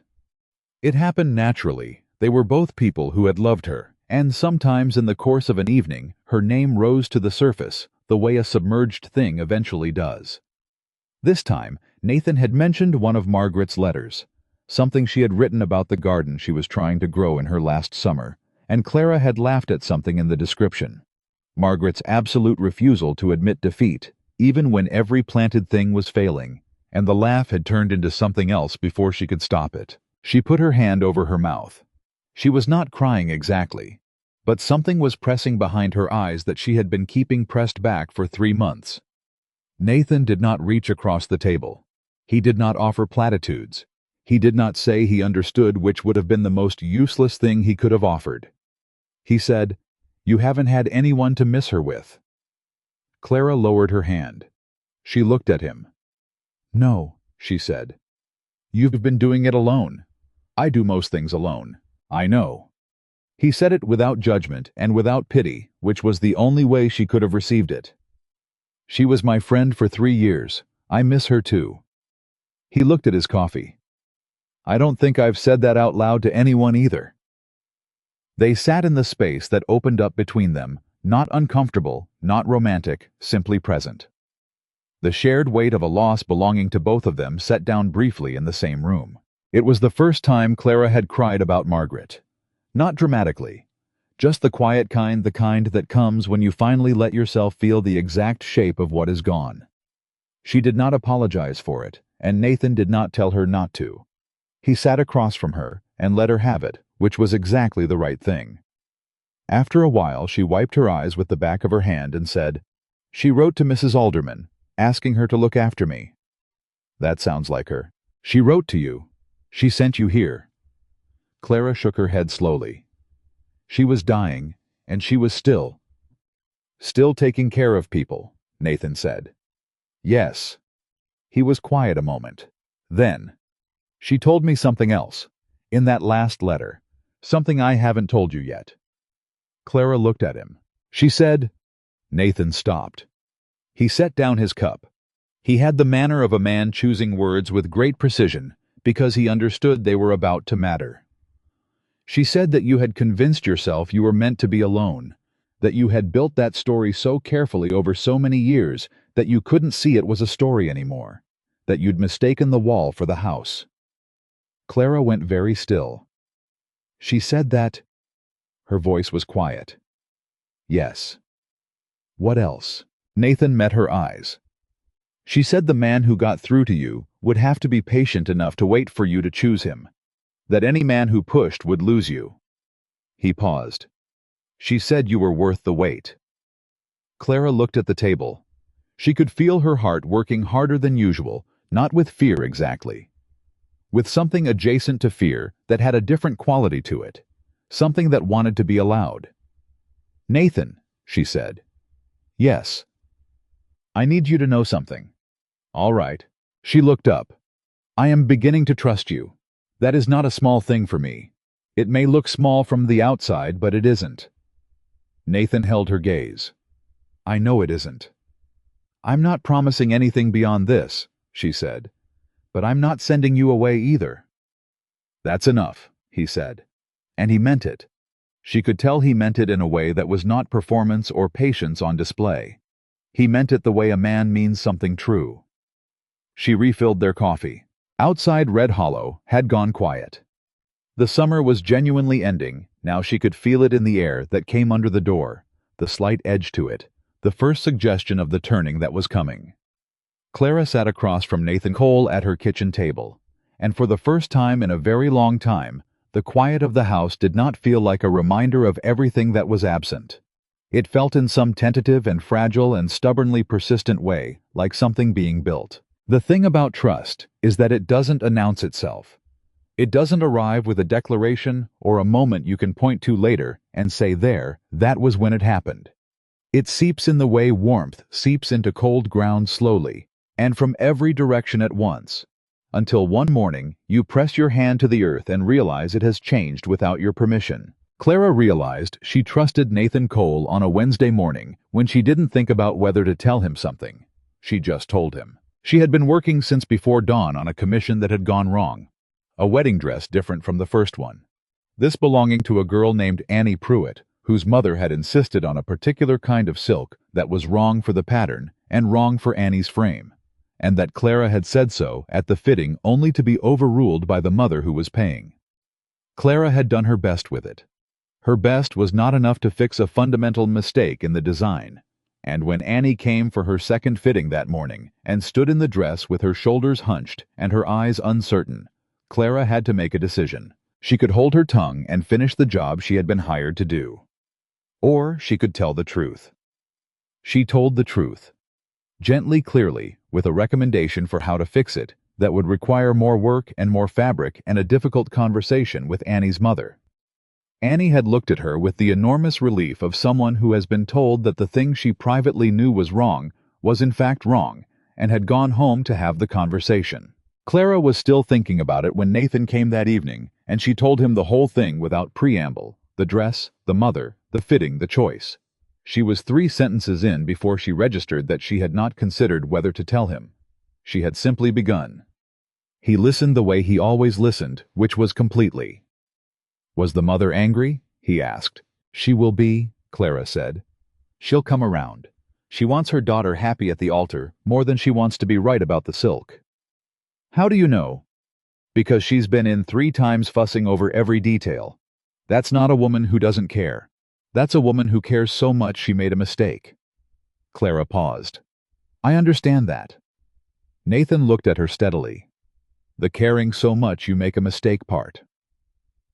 It happened naturally. They were both people who had loved her, and sometimes in the course of an evening, her name rose to the surface, the way a submerged thing eventually does. This time, Nathan had mentioned one of Margaret's letters, something she had written about the garden she was trying to grow in her last summer, and Clara had laughed at something in the description. Margaret's absolute refusal to admit defeat, even when every planted thing was failing, and the laugh had turned into something else before she could stop it. She put her hand over her mouth. She was not crying exactly, but something was pressing behind her eyes that she had been keeping pressed back for 3 months. Nathan did not reach across the table. He did not offer platitudes. He did not say he understood, which would have been the most useless thing he could have offered. He said, "You haven't had anyone to miss her with." Clara lowered her hand. She looked at him. "No," she said. "You've been doing it alone. I do most things alone. I know." He said it without judgment and without pity, which was the only way she could have received it. "She was my friend for 3 years. I miss her too." He looked at his coffee. "I don't think I've said that out loud to anyone either." They sat in the space that opened up between them, not uncomfortable, not romantic, simply present. The shared weight of a loss belonging to both of them set down briefly in the same room. It was the first time Clara had cried about Margaret. Not dramatically, just the quiet kind, the kind that comes when you finally let yourself feel the exact shape of what is gone. She did not apologize for it, and Nathan did not tell her not to. He sat across from her and let her have it, which was exactly the right thing. After a while, she wiped her eyes with the back of her hand and said, "She wrote to Mrs. Alderman, asking her to look after me." "That sounds like her." "She wrote to you. She sent you here." Clara shook her head slowly. "She was dying, and she was still taking care of people," Nathan said. "Yes." He was quiet a moment. Then, "She told me something else, in that last letter, something I haven't told you yet." Clara looked at him. "She said—" Nathan stopped. He set down his cup. He had the manner of a man choosing words with great precision, because he understood they were about to matter. "She said that you had convinced yourself you were meant to be alone, that you had built that story so carefully over so many years that you couldn't see it was a story anymore, that you'd mistaken the wall for the house." Clara went very still. "She said that—" Her voice was quiet. "Yes." "What else?" Nathan met her eyes. "She said the man who got through to you would have to be patient enough to wait for you to choose him, that any man who pushed would lose you." He paused. "She said you were worth the wait." Clara looked at the table. She could feel her heart working harder than usual, not with fear exactly. With something adjacent to fear that had a different quality to it, something that wanted to be allowed. "Nathan," she said. "Yes." "I need you to know something." "All right." She looked up. "I am beginning to trust you. That is not a small thing for me. It may look small from the outside, but it isn't." Nathan held her gaze. "I know it isn't." "I'm not promising anything beyond this," she said. "But I'm not sending you away either." "That's enough," he said. And he meant it. She could tell he meant it in a way that was not performance or patience on display. He meant it the way a man means something true. She refilled their coffee. Outside Red Hollow had gone quiet. The summer was genuinely ending. Now she could feel it in the air that came under the door, the slight edge to it, the first suggestion of the turning that was coming. Clara sat across from Nathan Cole at her kitchen table, and for the first time in a very long time, the quiet of the house did not feel like a reminder of everything that was absent. It felt in some tentative and fragile and stubbornly persistent way like something being built. The thing about trust is that it doesn't announce itself. It doesn't arrive with a declaration or a moment you can point to later and say, "There, that was when it happened." It seeps in the way warmth seeps into cold ground slowly, and from every direction at once. until one morning you press your hand to the earth and realize it has changed without your permission. Clara realized she trusted Nathan Cole on a Wednesday morning when she didn't think about whether to tell him something. She just told him. She had been working since before dawn on a commission that had gone wrong. A wedding dress different from the first one. This belonging to a girl named Annie Pruitt, whose mother had insisted on a particular kind of silk that was wrong for the pattern and wrong for Annie's frame, and that Clara had said so at the fitting only to be overruled by the mother who was paying. Clara had done her best with it. Her best was not enough to fix a fundamental mistake in the design, and when Annie came for her second fitting that morning and stood in the dress with her shoulders hunched and her eyes uncertain, Clara had to make a decision. She could hold her tongue and finish the job she had been hired to do. Or she could tell the truth. She told the truth. Gently, clearly, with a recommendation for how to fix it that would require more work and more fabric and a difficult conversation with Annie's mother. Annie had looked at her with the enormous relief of someone who has been told that the thing she privately knew was wrong was in fact wrong, and had gone home to have the conversation. Clara was still thinking about it when Nathan came that evening, and she told him the whole thing without preamble, the dress, the mother, the fitting, the choice. She was 3 sentences in before she registered that she had not considered whether to tell him. She had simply begun. He listened the way he always listened, which was completely. Was the mother angry? He asked. She will be, Clara said. She'll come around. She wants her daughter happy at the altar more than she wants to be right about the silk. How do you know? Because she's been in 3 times fussing over every detail. That's not a woman who doesn't care. That's a woman who cares so much she made a mistake. Clara paused. I understand that. Nathan looked at her steadily. The caring so much you make a mistake part.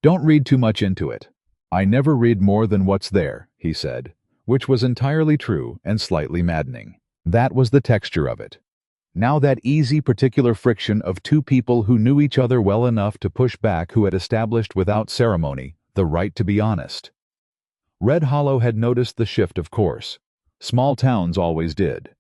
Don't read too much into it. I never read more than what's there, he said, which was entirely true and slightly maddening. That was the texture of it. Now that easy particular friction of 2 people who knew each other well enough to push back, who had established without ceremony the right to be honest. Red Hollow had noticed the shift, of course. Small towns always did.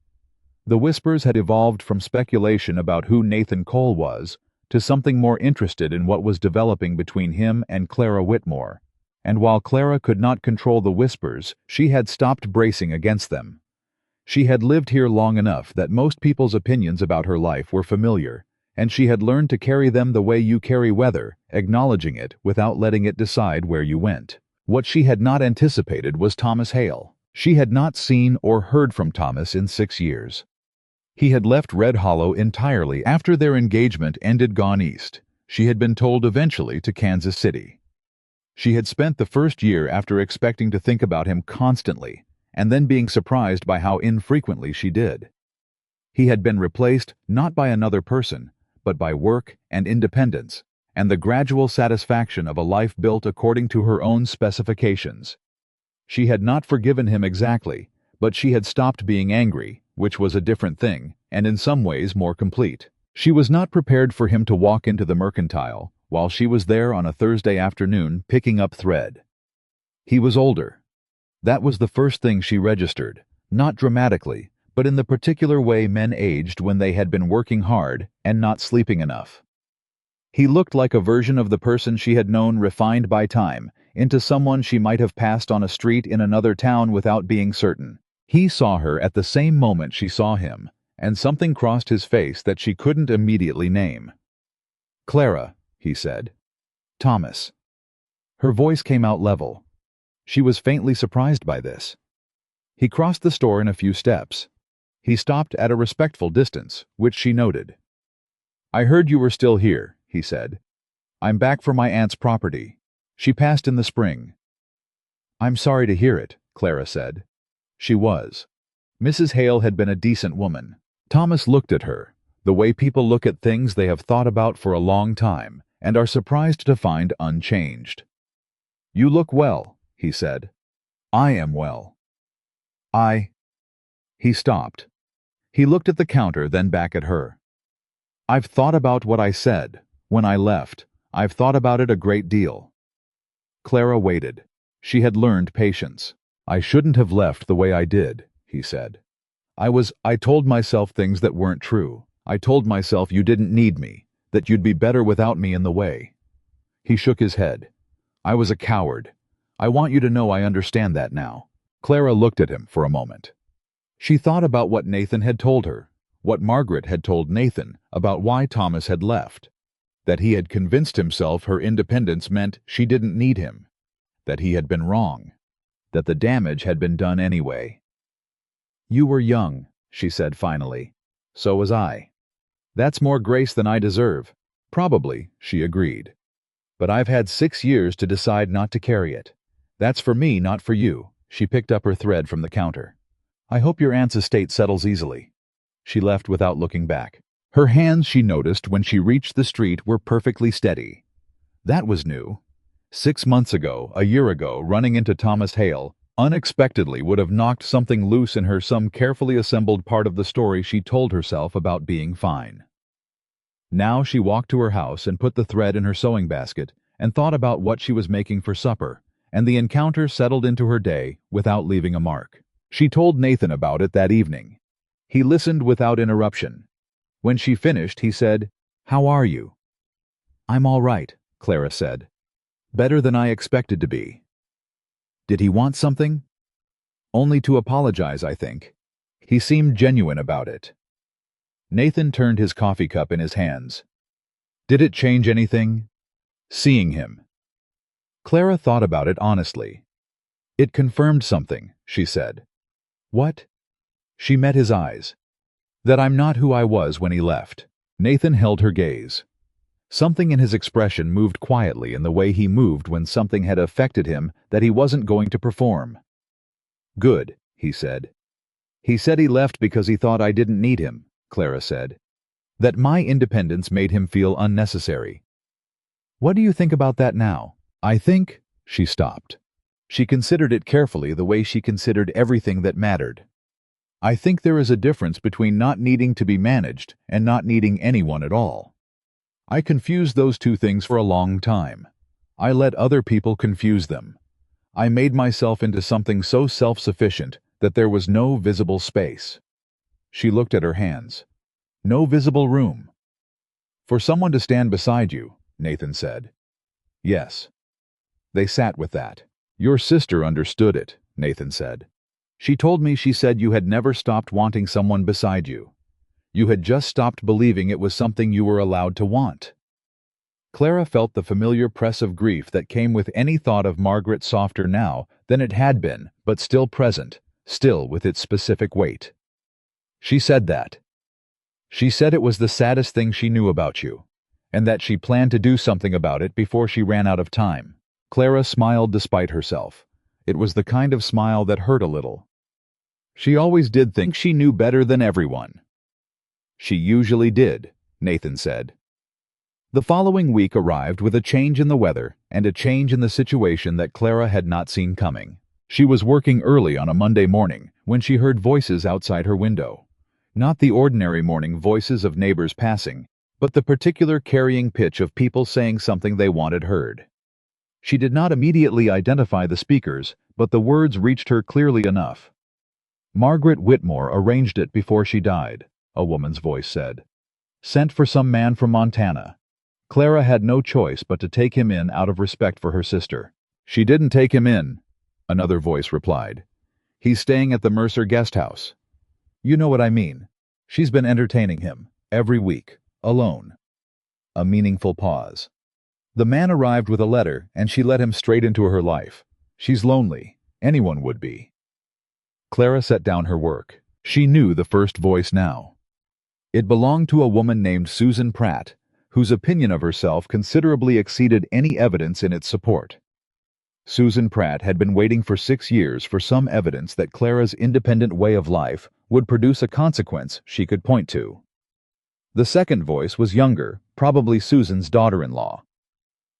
The whispers had evolved from speculation about who Nathan Cole was to something more interested in what was developing between him and Clara Whitmore, and while Clara could not control the whispers, she had stopped bracing against them. She had lived here long enough that most people's opinions about her life were familiar, and she had learned to carry them the way you carry weather, acknowledging it without letting it decide where you went. What she had not anticipated was Thomas Hale. She had not seen or heard from Thomas in 6 years. He had left Red Hollow entirely after their engagement ended, gone east. She had been told eventually to Kansas City. She had spent the first year after expecting to think about him constantly, and then being surprised by how infrequently she did. He had been replaced not by another person, but by work and independence, and the gradual satisfaction of a life built according to her own specifications. She had not forgiven him exactly, but she had stopped being angry, which was a different thing, and in some ways more complete. She was not prepared for him to walk into the mercantile while she was there on a Thursday afternoon picking up thread. He was older. That was the first thing she registered, not dramatically, but in the particular way men aged when they had been working hard and not sleeping enough. He looked like a version of the person she had known, refined by time, into someone she might have passed on a street in another town without being certain. He saw her at the same moment she saw him, and something crossed his face that she couldn't immediately name. Clara, he said. Thomas. Her voice came out level. She was faintly surprised by this. He crossed the store in a few steps. He stopped at a respectful distance, which she noted. I heard you were still here, he said. I'm back for my aunt's property. She passed in the spring. I'm sorry to hear it, Clara said. She was. Mrs. Hale had been a decent woman. Thomas looked at her, the way people look at things they have thought about for a long time and are surprised to find unchanged. You look well, he said. I am well. He stopped. He looked at the counter, then back at her. I've thought about what I said. When I left, I've thought about it a great deal. Clara waited. She had learned patience. I shouldn't have left the way I did, he said. I told myself things that weren't true. I told myself you didn't need me, That you'd be better without me in the way." He shook his head. "I was a coward. I want you to know I understand that now." Clara looked at him for a moment. She thought about what Nathan had told her, what Margaret had told Nathan about why Thomas had left, that he had convinced himself her independence meant she didn't need him, that he had been wrong, that the damage had been done anyway. "You were young," she said finally. "So was I. That's more grace than I deserve." "Probably," she agreed. "But I've had 6 years to decide not to carry it. That's for me, not for you." She picked up her thread from the counter. "I hope your aunt's estate settles easily." She left without looking back. Her hands, she noticed when she reached the street, were perfectly steady. That was new. 6 months ago, a year ago, running into Thomas Hale unexpectedly would have knocked something loose in her, some carefully assembled part of the story she told herself about being fine. Now she walked to her house and put the thread in her sewing basket and thought about what she was making for supper, and the encounter settled into her day without leaving a mark. She told Nathan about it that evening. He listened without interruption. When she finished, he said, "How are you?" "I'm all right," Clara said. "Better than I expected to be." Did he want something? Only to apologize, I think. He seemed genuine about it. Nathan turned his coffee cup in his hands. Did it change anything? Seeing him. Clara thought about it honestly. It confirmed something, she said. What? She met his eyes. That I'm not who I was when he left. Nathan held her gaze. Something in his expression moved quietly in the way he moved when something had affected him that he wasn't going to perform. Good, he said. He said he left because he thought I didn't need him, Clara said. That my independence made him feel unnecessary. What do you think about that now? I think, she stopped. She considered it carefully the way she considered everything that mattered. I think there is a difference between not needing to be managed and not needing anyone at all. I confused those two things for a long time. I let other people confuse them. I made myself into something so self-sufficient that there was no visible space. She looked at her hands. No visible room. For someone to stand beside you, Nathan said. Yes. They sat with that. Your sister understood it, Nathan said. She told me she said you had never stopped wanting someone beside you. You had just stopped believing it was something you were allowed to want. Clara felt the familiar press of grief that came with any thought of Margaret, softer now than it had been, but still present, still with its specific weight. She said that. She said it was the saddest thing she knew about you, and that she planned to do something about it before she ran out of time. Clara smiled despite herself. It was the kind of smile that hurt a little. She always did think she knew better than everyone. She usually did, Nathan said. The following week arrived with a change in the weather and a change in the situation that Clara had not seen coming. She was working early on a Monday morning when she heard voices outside her window. Not the ordinary morning voices of neighbors passing, but the particular carrying pitch of people saying something they wanted heard. She did not immediately identify the speakers, but the words reached her clearly enough. Margaret Whitmore arranged it before she died, a woman's voice said. Sent for some man from Montana. Clara had no choice but to take him in out of respect for her sister. She didn't take him in, another voice replied. He's staying at the Mercer guest house. You know what I mean. She's been entertaining him, every week, alone. A meaningful pause. The man arrived with a letter, and she let him straight into her life. She's lonely. Anyone would be. Clara set down her work. She knew the first voice now. It belonged to a woman named Susan Pratt, whose opinion of herself considerably exceeded any evidence in its support. Susan Pratt had been waiting for 6 years for some evidence that Clara's independent way of life would produce a consequence she could point to. The second voice was younger, probably Susan's daughter-in-law.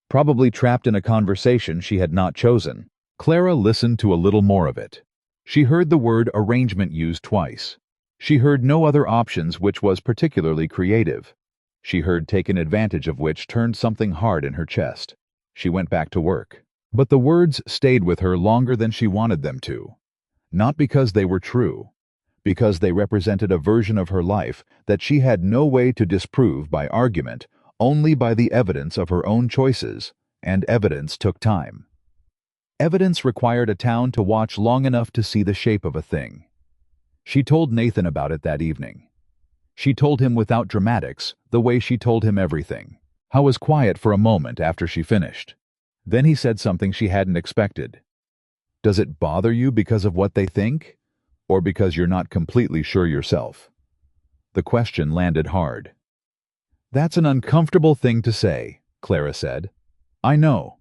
Probably trapped in a conversation she had not chosen. Clara listened to a little more of it. She heard the word arrangement used twice. She heard no other options, which was particularly creative. She heard taken advantage of, which turned something hard in her chest. She went back to work. But the words stayed with her longer than she wanted them to. Not because they were true, because they represented a version of her life that she had no way to disprove by argument, only by the evidence of her own choices, and evidence took time. Evidence required a town to watch long enough to see the shape of a thing. She told Nathan about it that evening. She told him without dramatics, the way she told him everything. How was quiet for a moment after she finished. Then he said something she hadn't expected. "Does it bother you because of what they think? Or because you're not completely sure yourself?" The question landed hard. "That's an uncomfortable thing to say," Clara said. "I know."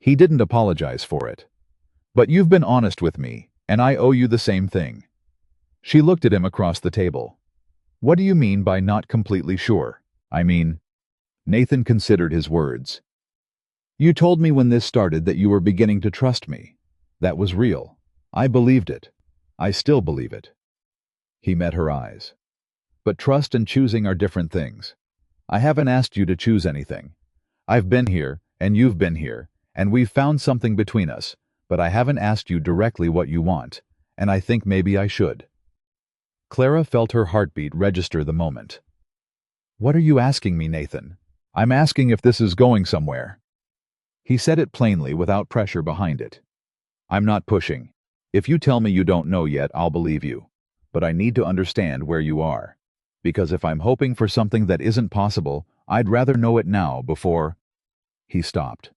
He didn't apologize for it. "But you've been honest with me, and I owe you the same thing." She looked at him across the table. "What do you mean by not completely sure?" "I mean..." Nathan considered his words. "You told me when this started that you were beginning to trust me. That was real. I believed it. I still believe it." He met her eyes. "But trust and choosing are different things. I haven't asked you to choose anything. I've been here, and you've been here, and we've found something between us, but I haven't asked you directly what you want, and I think maybe I should." Clara felt her heartbeat register the moment. "What are you asking me, Nathan? I'm asking if this is going somewhere." He said it plainly without pressure behind it. "I'm not pushing. If you tell me you don't know yet, I'll believe you. But I need to understand where you are. Because if I'm hoping for something that isn't possible, I'd rather know it now before..." He stopped.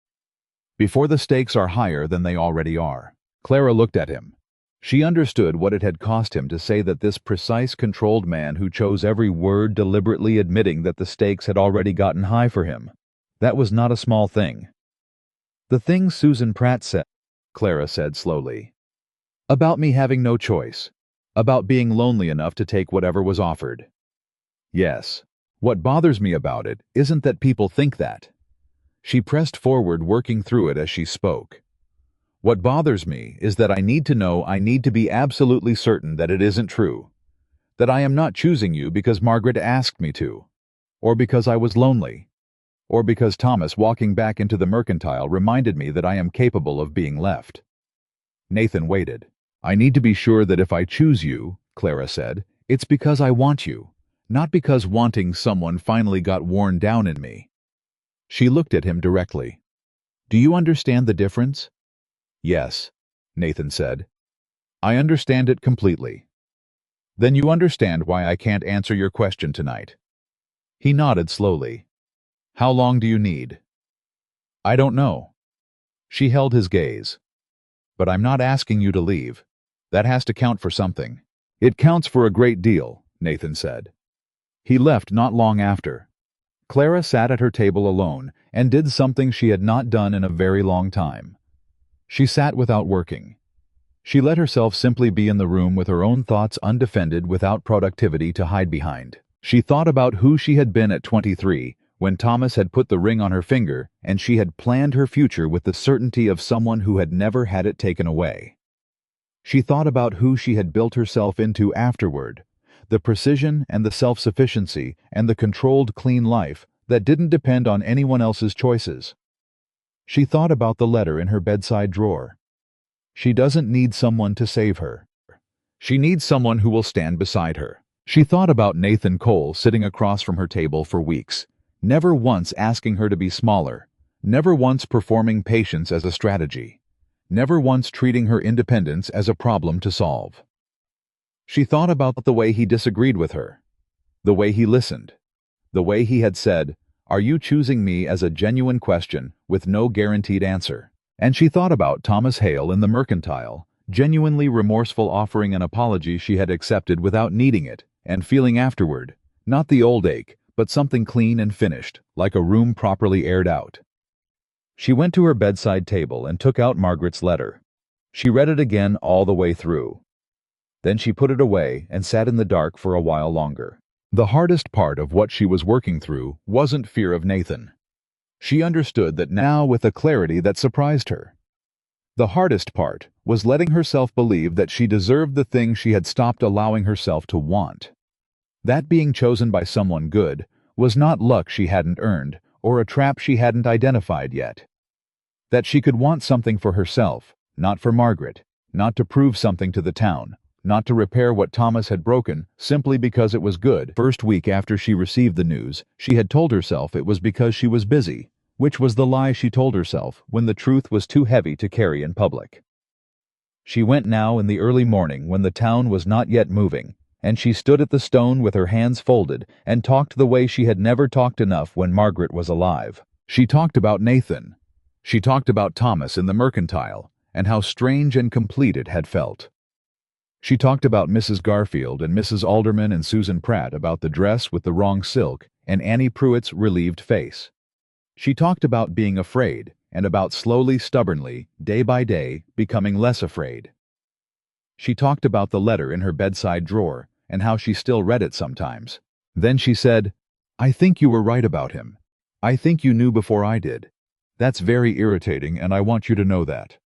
"Before the stakes are higher than they already are." Clara looked at him. She understood what it had cost him to say that this precise, controlled man who chose every word deliberately admitting that the stakes had already gotten high for him. That was not a small thing. "The things Susan Pratt said," Clara said slowly. "About me having no choice. About being lonely enough to take whatever was offered." "Yes. What bothers me about it isn't that people think that." She pressed forward, working through it as she spoke. "What bothers me is that I need to be absolutely certain that it isn't true. That I am not choosing you because Margaret asked me to. Or because I was lonely. Or because Thomas walking back into the mercantile reminded me that I am capable of being left." Nathan waited. "I need to be sure that if I choose you," Clara said, "it's because I want you, not because wanting someone finally got worn down in me." She looked at him directly. "Do you understand the difference?" "Yes," Nathan said. "I understand it completely." "Then you understand why I can't answer your question tonight." He nodded slowly. "How long do you need?" "I don't know." She held his gaze. "But I'm not asking you to leave. That has to count for something." "It counts for a great deal," Nathan said. He left not long after. Clara sat at her table alone and did something she had not done in a very long time. She sat without working. She let herself simply be in the room with her own thoughts undefended, without productivity to hide behind. She thought about who she had been at 23, when Thomas had put the ring on her finger and she had planned her future with the certainty of someone who had never had it taken away. She thought about who she had built herself into afterward, the precision and the self-sufficiency and the controlled, clean life that didn't depend on anyone else's choices. She thought about the letter in her bedside drawer. She doesn't need someone to save her. She needs someone who will stand beside her. She thought about Nathan Cole sitting across from her table for weeks, never once asking her to be smaller, never once performing patience as a strategy, never once treating her independence as a problem to solve. She thought about the way he disagreed with her, the way he listened, the way he had said, "Are you choosing me?" as a genuine question with no guaranteed answer. And she thought about Thomas Hale in the mercantile, genuinely remorseful, offering an apology she had accepted without needing it, and feeling afterward, not the old ache, but something clean and finished, like a room properly aired out. She went to her bedside table and took out Margaret's letter. She read it again all the way through. Then she put it away and sat in the dark for a while longer. The hardest part of what she was working through wasn't fear of Nathan. She understood that now with a clarity that surprised her. The hardest part was letting herself believe that she deserved the thing she had stopped allowing herself to want. That being chosen by someone good was not luck she hadn't earned or a trap she hadn't identified yet. That she could want something for herself, not for Margaret, not to prove something to the town, not to repair what Thomas had broken, simply because it was good. First week after she received the news, she had told herself it was because she was busy, which was the lie she told herself when the truth was too heavy to carry in public. She went now in the early morning when the town was not yet moving, and she stood at the stone with her hands folded and talked the way she had never talked enough when Margaret was alive. She talked about Nathan. She talked about Thomas in the mercantile, and how strange and complete it had felt. She talked about Mrs. Garfield and Mrs. Alderman and Susan Pratt, about the dress with the wrong silk and Annie Pruitt's relieved face. She talked about being afraid, and about slowly, stubbornly, day by day, becoming less afraid. She talked about the letter in her bedside drawer, and how she still read it sometimes. Then she said, "I think you were right about him. I think you knew before I did. That's very irritating, and I want you to know that."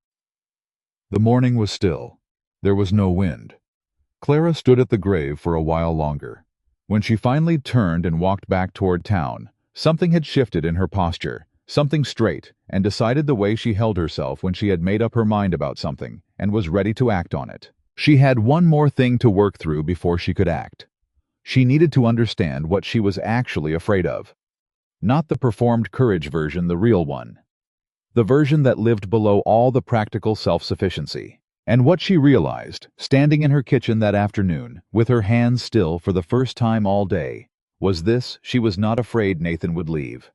The morning was still. There was no wind. Clara stood at the grave for a while longer. When she finally turned and walked back toward town, something had shifted in her posture, something straight, and decided the way she held herself when she had made up her mind about something and was ready to act on it. She had one more thing to work through before she could act. She needed to understand what she was actually afraid of. Not the performed courage version, the real one. The version that lived below all the practical self-sufficiency. And what she realized, standing in her kitchen that afternoon, with her hands still for the first time all day, was this: she was not afraid Nathan would leave.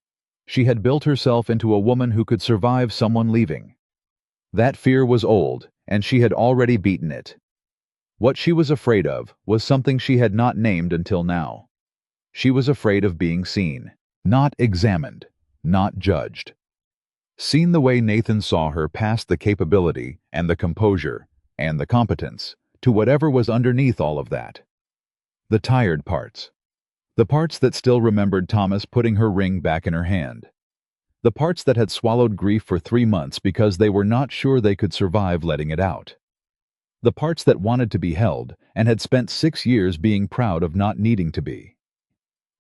She had built herself into a woman who could survive someone leaving. That fear was old, and she had already beaten it. What she was afraid of was something she had not named until now. She was afraid of being seen, not examined, not judged. Seen the way Nathan saw her, past the capability and the composure and the competence to whatever was underneath all of that. The tired parts. The parts that still remembered Thomas putting her ring back in her hand. The parts that had swallowed grief for 3 months because they were not sure they could survive letting it out. The parts that wanted to be held and had spent 6 years being proud of not needing to be.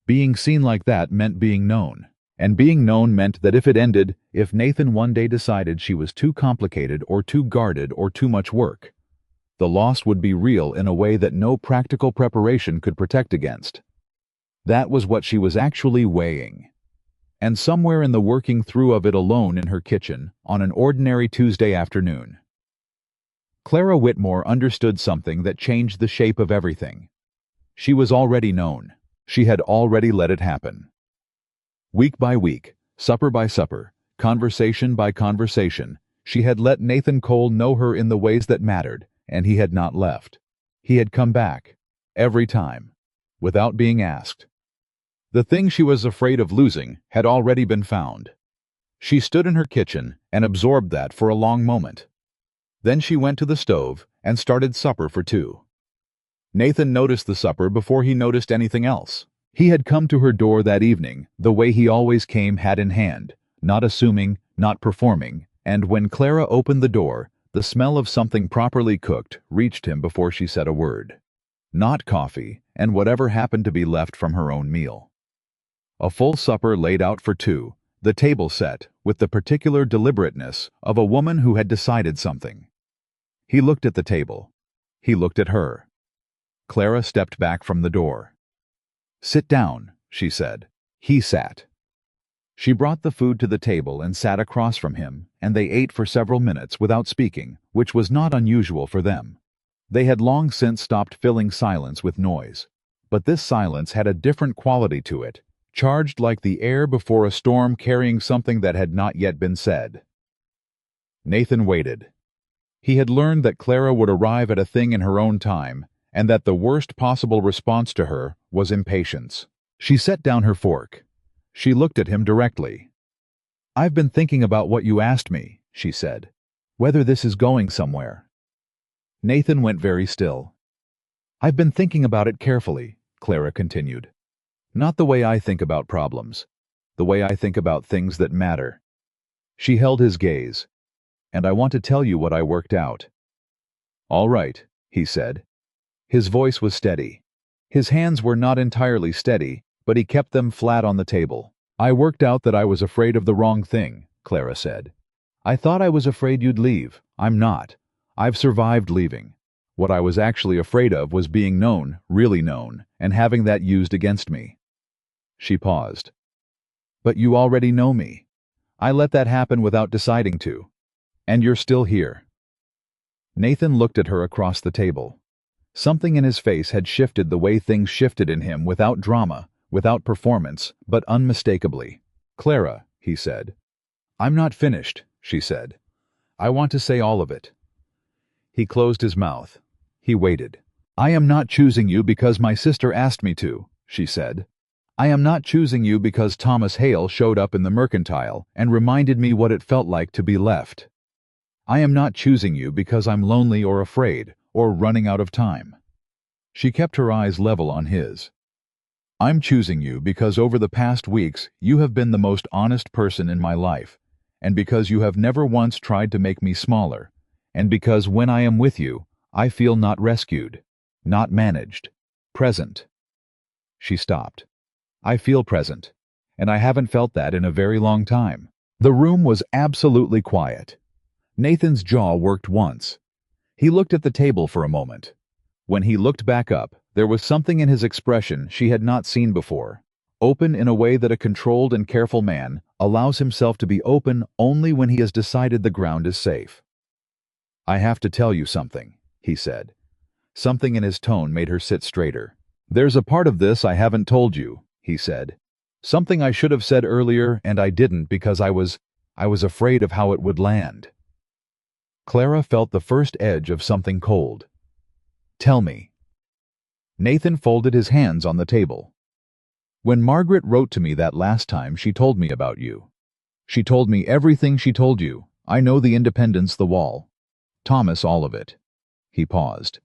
Being seen like that meant being known. And being known meant that if it ended, if Nathan one day decided she was too complicated or too guarded or too much work, the loss would be real in a way that no practical preparation could protect against. That was what she was actually weighing. And somewhere in the working through of it alone in her kitchen, on an ordinary Tuesday afternoon, Clara Whitmore understood something that changed the shape of everything. She was already known. She had already let it happen. Week by week, supper by supper, conversation by conversation, she had let Nathan Cole know her in the ways that mattered, and he had not left. He had come back, every time, without being asked. The thing she was afraid of losing had already been found. She stood in her kitchen and absorbed that for a long moment. Then she went to the stove and started supper for 2. Nathan noticed the supper before he noticed anything else. He had come to her door that evening the way he always came, hat in hand, not assuming, not performing, and when Clara opened the door, the smell of something properly cooked reached him before she said a word. Not coffee, and whatever happened to be left from her own meal. A full supper laid out for 2, the table set with the particular deliberateness of a woman who had decided something. He looked at the table. He looked at her. Clara stepped back from the door. "Sit down," she said. He sat. She brought the food to the table and sat across from him, and they ate for several minutes without speaking, which was not unusual for them. They had long since stopped filling silence with noise. But this silence had a different quality to it, charged like the air before a storm, carrying something that had not yet been said. Nathan waited. He had learned that Clara would arrive at a thing in her own time, and that the worst possible response to her was impatience. She set down her fork. She looked at him directly. "I've been thinking about what you asked me," she said. "Whether this is going somewhere." Nathan went very still. "I've been thinking about it carefully," Clara continued. "Not the way I think about problems. The way I think about things that matter." She held his gaze. "And I want to tell you what I worked out." "All right," he said. His voice was steady. His hands were not entirely steady, but he kept them flat on the table. "I worked out that I was afraid of the wrong thing," Clara said. "I thought I was afraid you'd leave. I'm not. I've survived leaving. What I was actually afraid of was being known, really known, and having that used against me. She paused. But you already know me. I let that happen without deciding to. And you're still here. Nathan looked at her across the table. Something in his face had shifted the way things shifted in him, without drama, without performance, but unmistakably. Clara, he said. I'm not finished, she said. I want to say all of it. He closed his mouth. He waited. I am not choosing you because my sister asked me to, she said. I am not choosing you because Thomas Hale showed up in the mercantile and reminded me what it felt like to be left. I am not choosing you because I'm lonely or afraid or running out of time. She kept her eyes level on his. I'm choosing you because over the past weeks you have been the most honest person in my life, and because you have never once tried to make me smaller, and because when I am with you, I feel not rescued, not managed, present. She stopped. I feel present, and I haven't felt that in a very long time. The room was absolutely quiet. Nathan's jaw worked once. He looked at the table for a moment. When he looked back up, there was something in his expression she had not seen before, open in a way that a controlled and careful man allows himself to be open only when he has decided the ground is safe. I have to tell you something, he said. Something in his tone made her sit straighter. There's a part of this I haven't told you, he said. Something I should have said earlier and I didn't because I was afraid of how it would land. Clara felt the first edge of something cold. Tell me. Nathan folded his hands on the table. When Margaret wrote to me that last time, she told me about you. She told me everything she told you. I know the independence, the wall. Thomas, all of it. He paused.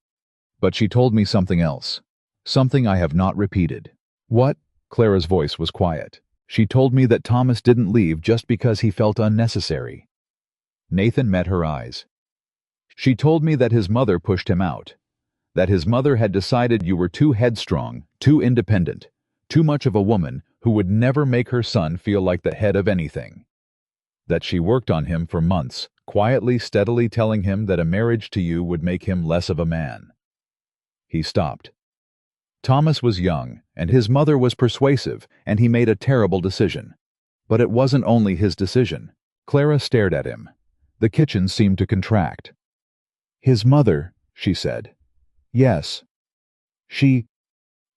But she told me something else. Something I have not repeated. What? Clara's voice was quiet. She told me that Thomas didn't leave just because he felt unnecessary. Nathan met her eyes. She told me that his mother pushed him out. That his mother had decided you were too headstrong, too independent, too much of a woman who would never make her son feel like the head of anything. That she worked on him for months, quietly, steadily telling him that a marriage to you would make him less of a man. He stopped. Thomas was young, and his mother was persuasive, and he made a terrible decision. But it wasn't only his decision. Clara stared at him. The kitchen seemed to contract. His mother, she said. Yes. She...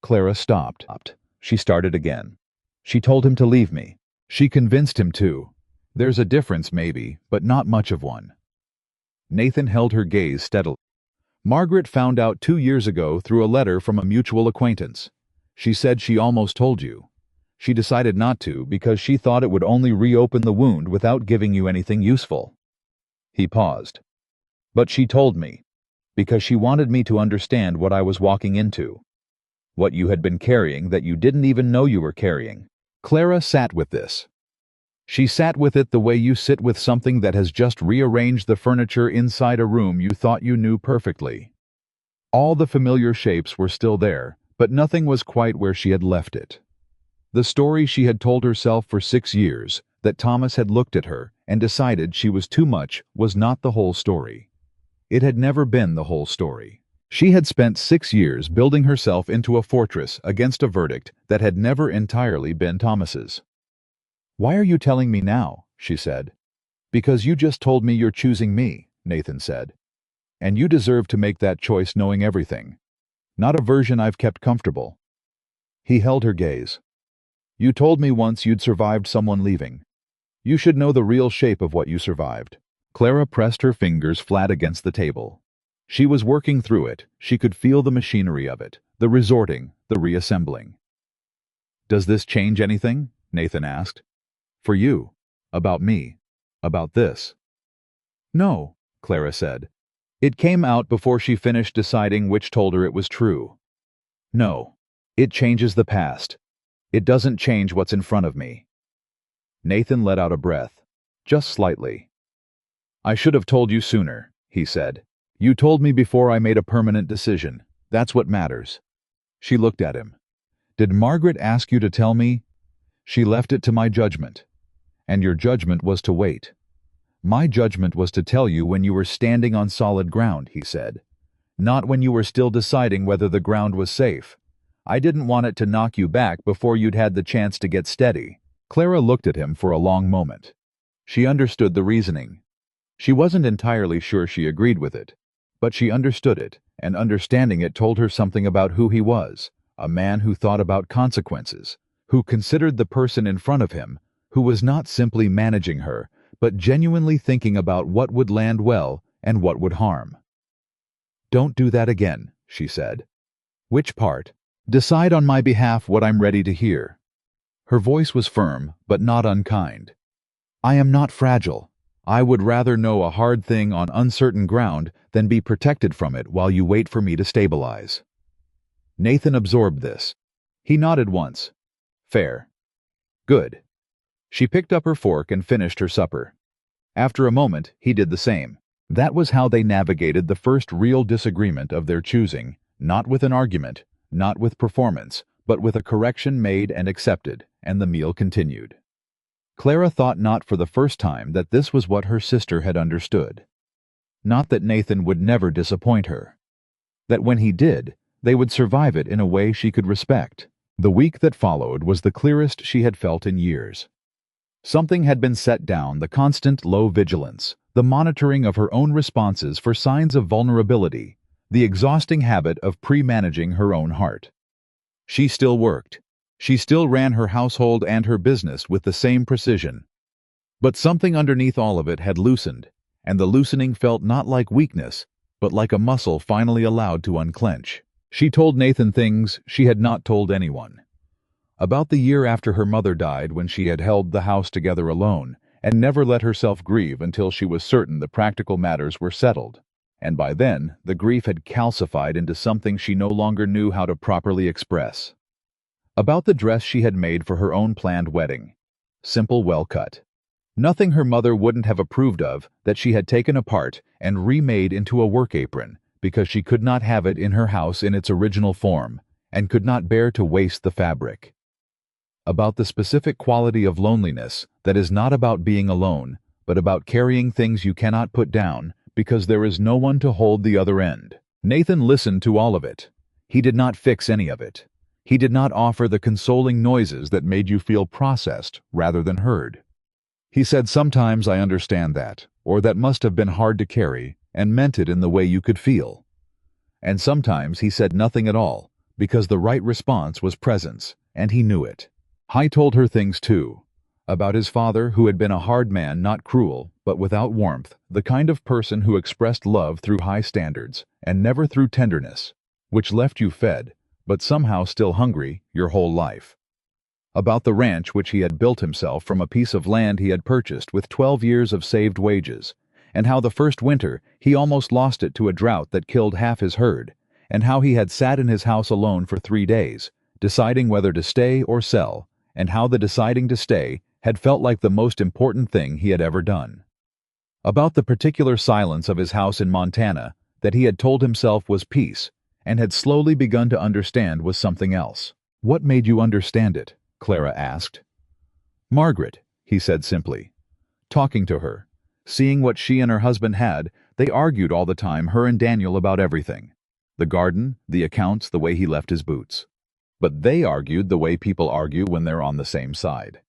Clara stopped. She started again. She told him to leave me. She convinced him to. There's a difference, maybe, but not much of one. Nathan held her gaze steadily. Margaret found out 2 years ago through a letter from a mutual acquaintance. She said she almost told you. She decided not to because she thought it would only reopen the wound without giving you anything useful. He paused. But she told me, because she wanted me to understand what I was walking into. What you had been carrying that you didn't even know you were carrying. Clara sat with this. She sat with it the way you sit with something that has just rearranged the furniture inside a room you thought you knew perfectly. All the familiar shapes were still there, but nothing was quite where she had left it. The story she had told herself for 6 years, that Thomas had looked at her and decided she was too much, was not the whole story. It had never been the whole story. She had spent 6 years building herself into a fortress against a verdict that had never entirely been Thomas's. Why are you telling me now? She said. Because you just told me you're choosing me, Nathan said. And you deserve to make that choice knowing everything. Not a version I've kept comfortable. He held her gaze. You told me once you'd survived someone leaving. You should know the real shape of what you survived. Clara pressed her fingers flat against the table. She was working through it. She could feel the machinery of it, the resorting, the reassembling. Does this change anything? Nathan asked. For you. About me. About this. No, Clara said. It came out before she finished deciding which told her it was true. No. It changes the past. It doesn't change what's in front of me. Nathan let out a breath. Just slightly. I should have told you sooner, he said. You told me before I made a permanent decision. That's what matters. She looked at him. Did Margaret ask you to tell me? She left it to my judgment. And your judgment was to wait. My judgment was to tell you when you were standing on solid ground, he said. Not when you were still deciding whether the ground was safe. I didn't want it to knock you back before you'd had the chance to get steady." Clara looked at him for a long moment. She understood the reasoning. She wasn't entirely sure she agreed with it, but she understood it, and understanding it told her something about who he was, a man who thought about consequences, who considered the person in front of him, who was not simply managing her, but genuinely thinking about what would land well and what would harm. "Don't do that again," she said. "Which part?" "Decide on my behalf what I'm ready to hear." Her voice was firm, but not unkind. "I am not fragile. I would rather know a hard thing on uncertain ground than be protected from it while you wait for me to stabilize." Nathan absorbed this. He nodded once. "Fair. Good." She picked up her fork and finished her supper. After a moment, he did the same. That was how they navigated the first real disagreement of their choosing, not with an argument, not with performance, but with a correction made and accepted, and the meal continued. Clara thought not for the first time that this was what her sister had understood. Not that Nathan would never disappoint her. That when he did, they would survive it in a way she could respect. The week that followed was the clearest she had felt in years. Something had been set down, the constant low vigilance, the monitoring of her own responses for signs of vulnerability, the exhausting habit of pre-managing her own heart. She still worked. She still ran her household and her business with the same precision. But something underneath all of it had loosened, and the loosening felt not like weakness, but like a muscle finally allowed to unclench. She told Nathan things she had not told anyone. About the year after her mother died, when she had held the house together alone, and never let herself grieve until she was certain the practical matters were settled. And by then, the grief had calcified into something she no longer knew how to properly express. About the dress she had made for her own planned wedding. Simple, well cut. Nothing her mother wouldn't have approved of that she had taken apart and remade into a work apron, because she could not have it in her house in its original form, and could not bear to waste the fabric. About the specific quality of loneliness that is not about being alone, but about carrying things you cannot put down, because there is no one to hold the other end. Nathan listened to all of it. He did not fix any of it. He did not offer the consoling noises that made you feel processed rather than heard. He said, "Sometimes I understand that, or that must have been hard to carry, and meant it in the way you could feel." And sometimes he said nothing at all, because the right response was presence, and he knew it. He told her things too. About his father, who had been a hard man, not cruel, but without warmth, the kind of person who expressed love through high standards, and never through tenderness, which left you fed, but somehow still hungry, your whole life. About the ranch which he had built himself from a piece of land he had purchased with 12 years of saved wages, and how the first winter he almost lost it to a drought that killed half his herd, and how he had sat in his house alone for 3 days, deciding whether to stay or sell, and how the deciding to stay had felt like the most important thing he had ever done. About the particular silence of his house in Montana that he had told himself was peace, and had slowly begun to understand was something else. "What made you understand it?" Clara asked. "Margaret," he said simply. Talking to her, seeing what she and her husband had, they argued all the time, her and Daniel, about everything. The garden, the accounts, the way he left his boots. But they argued the way people argue when they're on the same side.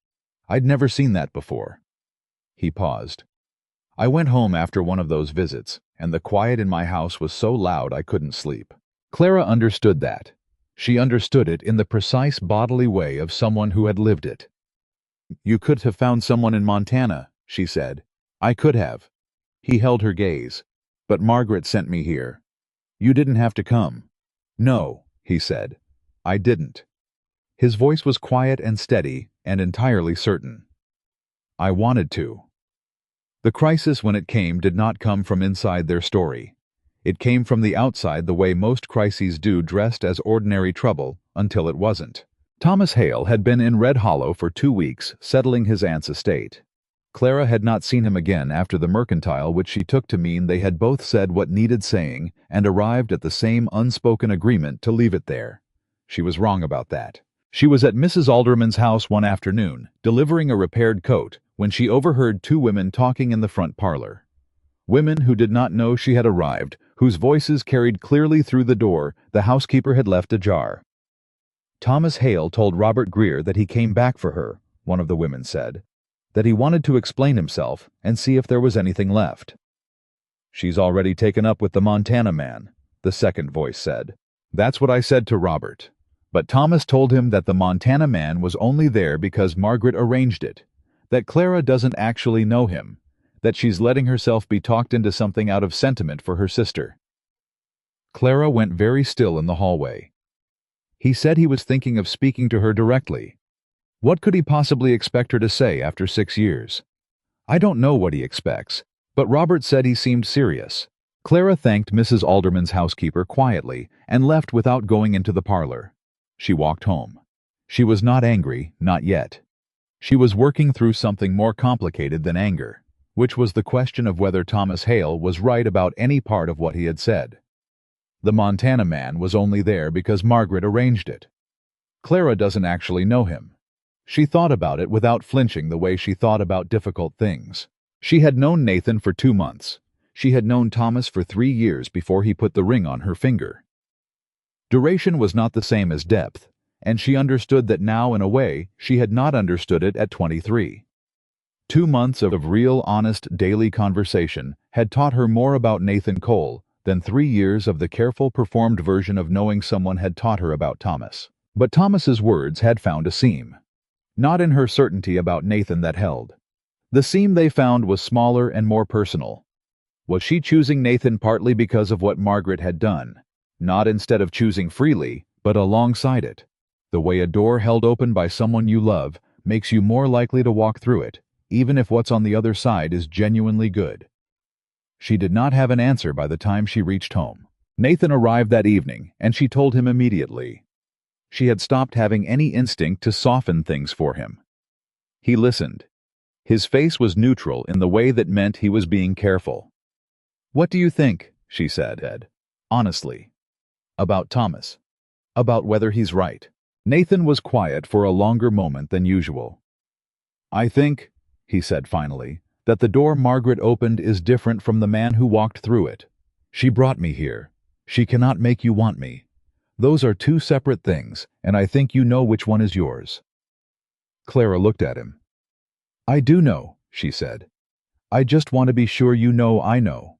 I'd never seen that before. He paused. "I went home after one of those visits, and the quiet in my house was so loud I couldn't sleep." Clara understood that. She understood it in the precise bodily way of someone who had lived it. "You could have found someone in Montana," she said. "I could have." He held her gaze. "But Margaret sent me here. You didn't have to come." "No," he said. "I didn't." His voice was quiet and steady and entirely certain. "I wanted to." The crisis, when it came, did not come from inside their story. It came from the outside, the way most crises do, dressed as ordinary trouble, until it wasn't. Thomas Hale had been in Red Hollow for 2 weeks, settling his aunt's estate. Clara had not seen him again after the mercantile, which she took to mean they had both said what needed saying and arrived at the same unspoken agreement to leave it there. She was wrong about that. She was at Mrs. Alderman's house one afternoon, delivering a repaired coat, when she overheard 2 women talking in the front parlor. Women who did not know she had arrived, whose voices carried clearly through the door the housekeeper had left ajar. Thomas Hale told Robert Greer that he came back for her, one of the women said, that he wanted to explain himself and see if there was anything left. She's already taken up with the Montana man, the second voice said. That's what I said to Robert. But Thomas told him that the Montana man was only there because Margaret arranged it, that Clara doesn't actually know him, that she's letting herself be talked into something out of sentiment for her sister. Clara went very still in the hallway. He said he was thinking of speaking to her directly. What could he possibly expect her to say after 6 years? I don't know what he expects, but Robert said he seemed serious. Clara thanked Mrs. Alderman's housekeeper quietly and left without going into the parlor. She walked home. She was not angry, not yet. She was working through something more complicated than anger, which was the question of whether Thomas Hale was right about any part of what he had said. The Montana man was only there because Margaret arranged it. Clara doesn't actually know him. She thought about it without flinching the way she thought about difficult things. She had known Nathan for 2 months. She had known Thomas for 3 years before he put the ring on her finger. Duration was not the same as depth, and she understood that now in a way she had not understood it at 23. 2 months of real, honest, daily conversation had taught her more about Nathan Cole than 3 years of the careful, performed version of knowing someone had taught her about Thomas. But Thomas's words had found a seam. Not in her certainty about Nathan that held. The seam they found was smaller and more personal. Was she choosing Nathan partly because of what Margaret had done? Not instead of choosing freely, but alongside it. The way a door held open by someone you love makes you more likely to walk through it, even if what's on the other side is genuinely good. She did not have an answer by the time she reached home. Nathan arrived that evening, and she told him immediately. She had stopped having any instinct to soften things for him. He listened. His face was neutral in the way that meant he was being careful. "What do you think?" she said, honestly. "About Thomas. About whether he's right." Nathan was quiet for a longer moment than usual. "I think," he said finally, "that the door Margaret opened is different from the man who walked through it. She brought me here. She cannot make you want me. Those are 2 separate things, and I think you know which one is yours." Clara looked at him. "I do know," she said. "I just want to be sure you know I know."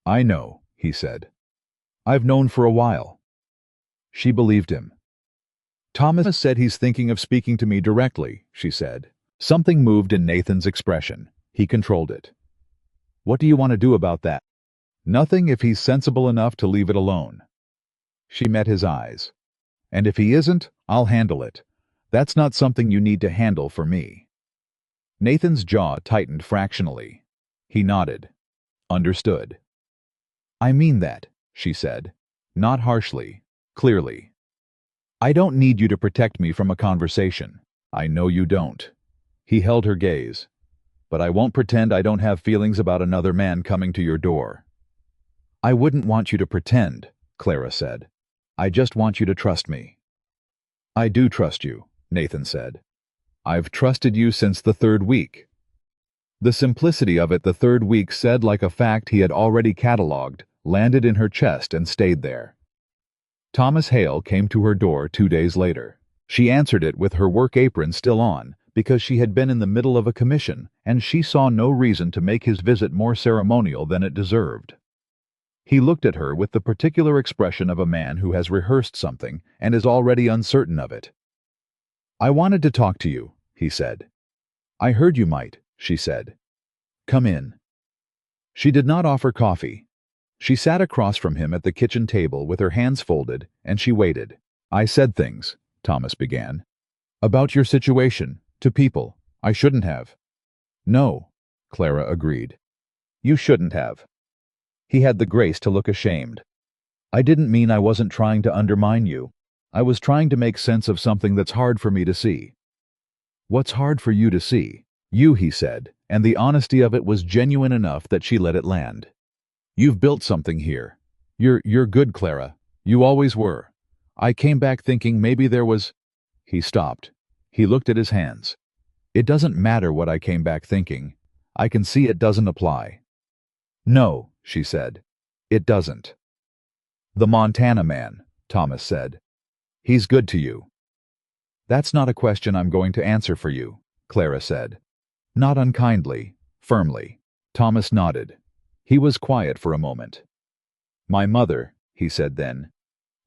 "I know," he said. "I've known for a while." She believed him. "Thomas said he's thinking of speaking to me directly," she said. Something moved in Nathan's expression. He controlled it. "What do you want to do about that?" "Nothing if he's sensible enough to leave it alone." She met his eyes. "And if he isn't, I'll handle it. That's not something you need to handle for me." Nathan's jaw tightened fractionally. He nodded. "Understood." "I mean that," she said. Not harshly, clearly. "I don't need you to protect me from a conversation. I know you don't." He held her gaze. "But I won't pretend I don't have feelings about another man coming to your door." "I wouldn't want you to pretend," Clara said. "I just want you to trust me." "I do trust you," Nathan said. "I've trusted you since the 3rd week." The simplicity of it the 3rd week said like a fact he had already catalogued, landed in her chest and stayed there. Thomas Hale came to her door 2 days later. She answered it with her work apron still on, because she had been in the middle of a commission, and she saw no reason to make his visit more ceremonial than it deserved. He looked at her with the particular expression of a man who has rehearsed something and is already uncertain of it. "I wanted to talk to you," he said. "I heard you might," she said. "Come in." She did not offer coffee. She sat across from him at the kitchen table with her hands folded, and she waited. "I said things," Thomas began. "About your situation, to people. I shouldn't have." "No," Clara agreed. "You shouldn't have." He had the grace to look ashamed. "I didn't mean I wasn't trying to undermine you. I was trying to make sense of something that's hard for me to see." "What's hard for you to see?" "You," he said, and the honesty of it was genuine enough that she let it land. "You've built something here. You're good, Clara. You always were. I came back thinking maybe there was—" He stopped. He looked at his hands. "It doesn't matter what I came back thinking. I can see it doesn't apply." No, she said. It doesn't. The Montana man, Thomas said. He's good to you. That's not a question I'm going to answer for you, Clara said. Not unkindly, firmly. Thomas nodded. He was quiet for a moment. My mother, he said then.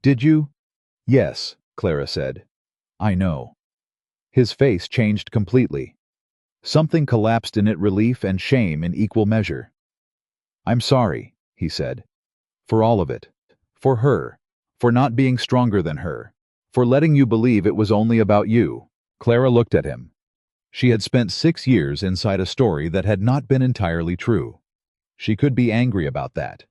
Did you? Yes, Clara said. I know. His face changed completely. Something collapsed in it, relief and shame in equal measure. I'm sorry, he said. For all of it. For her. For not being stronger than her. For letting you believe it was only about you. Clara looked at him. She had spent 6 years inside a story that had not been entirely true. She could be angry about that.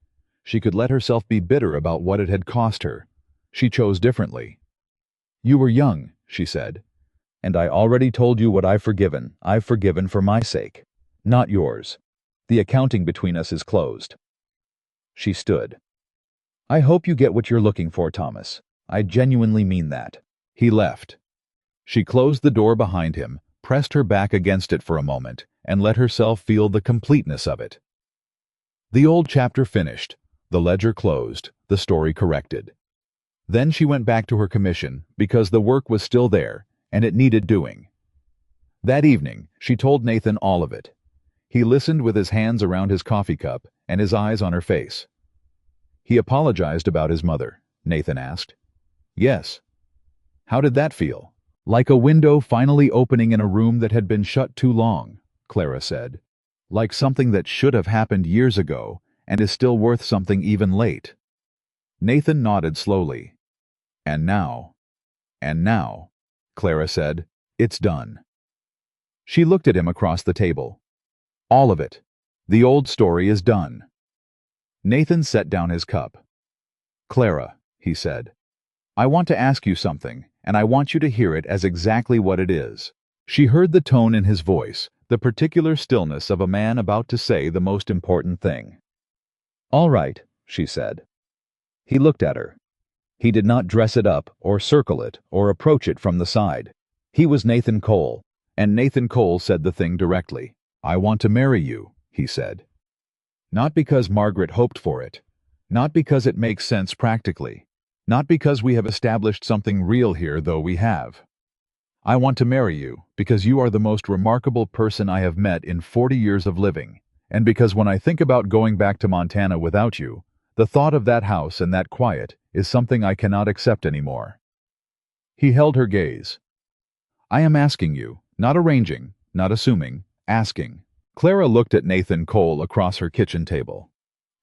She could let herself be bitter about what it had cost her. She chose differently. You were young, she said. And I already told you what I've forgiven. I've forgiven for my sake. Not yours. The accounting between us is closed. She stood. I hope you get what you're looking for, Thomas. I genuinely mean that. He left. She closed the door behind him, pressed her back against it for a moment, and let herself feel the completeness of it. The old chapter finished, the ledger closed, the story corrected. Then she went back to her commission because the work was still there, and it needed doing. That evening, she told Nathan all of it. He listened with his hands around his coffee cup and his eyes on her face. He apologized about his mother, Nathan asked. Yes. How did that feel? Like a window finally opening in a room that had been shut too long, Clara said. Like something that should have happened years ago and is still worth something even late. Nathan nodded slowly. And now, Clara said, it's done. She looked at him across the table. All of it. The old story is done. Nathan set down his cup. Clara, he said, I want to ask you something, and I want you to hear it as exactly what it is. She heard the tone in his voice, the particular stillness of a man about to say the most important thing. All right, she said. He looked at her. He did not dress it up, or circle it, or approach it from the side. He was Nathan Cole, and Nathan Cole said the thing directly. I want to marry you, he said. Not because Margaret hoped for it. Not because it makes sense practically. Not because we have established something real here, though we have. I want to marry you because you are the most remarkable person I have met in 40 years of living, and because when I think about going back to Montana without you, the thought of that house and that quiet is something I cannot accept anymore. He held her gaze. I am asking you, not arranging, not assuming, asking. Clara looked at Nathan Cole across her kitchen table.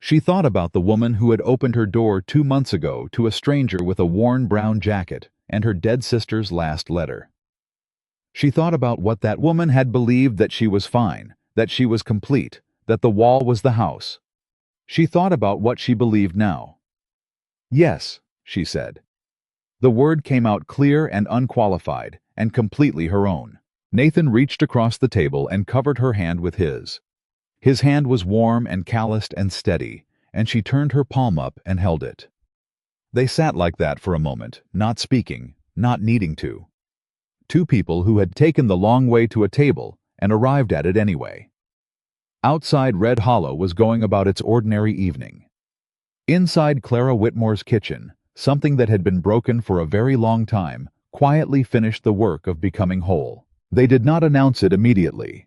She thought about the woman who had opened her door 2 months ago to a stranger with a worn brown jacket and her dead sister's last letter. She thought about what that woman had believed, that she was fine, that she was complete, that the wall was the house. She thought about what she believed now. Yes, she said. The word came out clear and unqualified, and completely her own. Nathan reached across the table and covered her hand with his. His hand was warm and calloused and steady, and she turned her palm up and held it. They sat like that for a moment, not speaking, not needing to. Two people who had taken the long way to a table and arrived at it anyway. Outside, Red Hollow was going about its ordinary evening. Inside Clara Whitmore's kitchen, something that had been broken for a very long time quietly finished the work of becoming whole. They did not announce it immediately.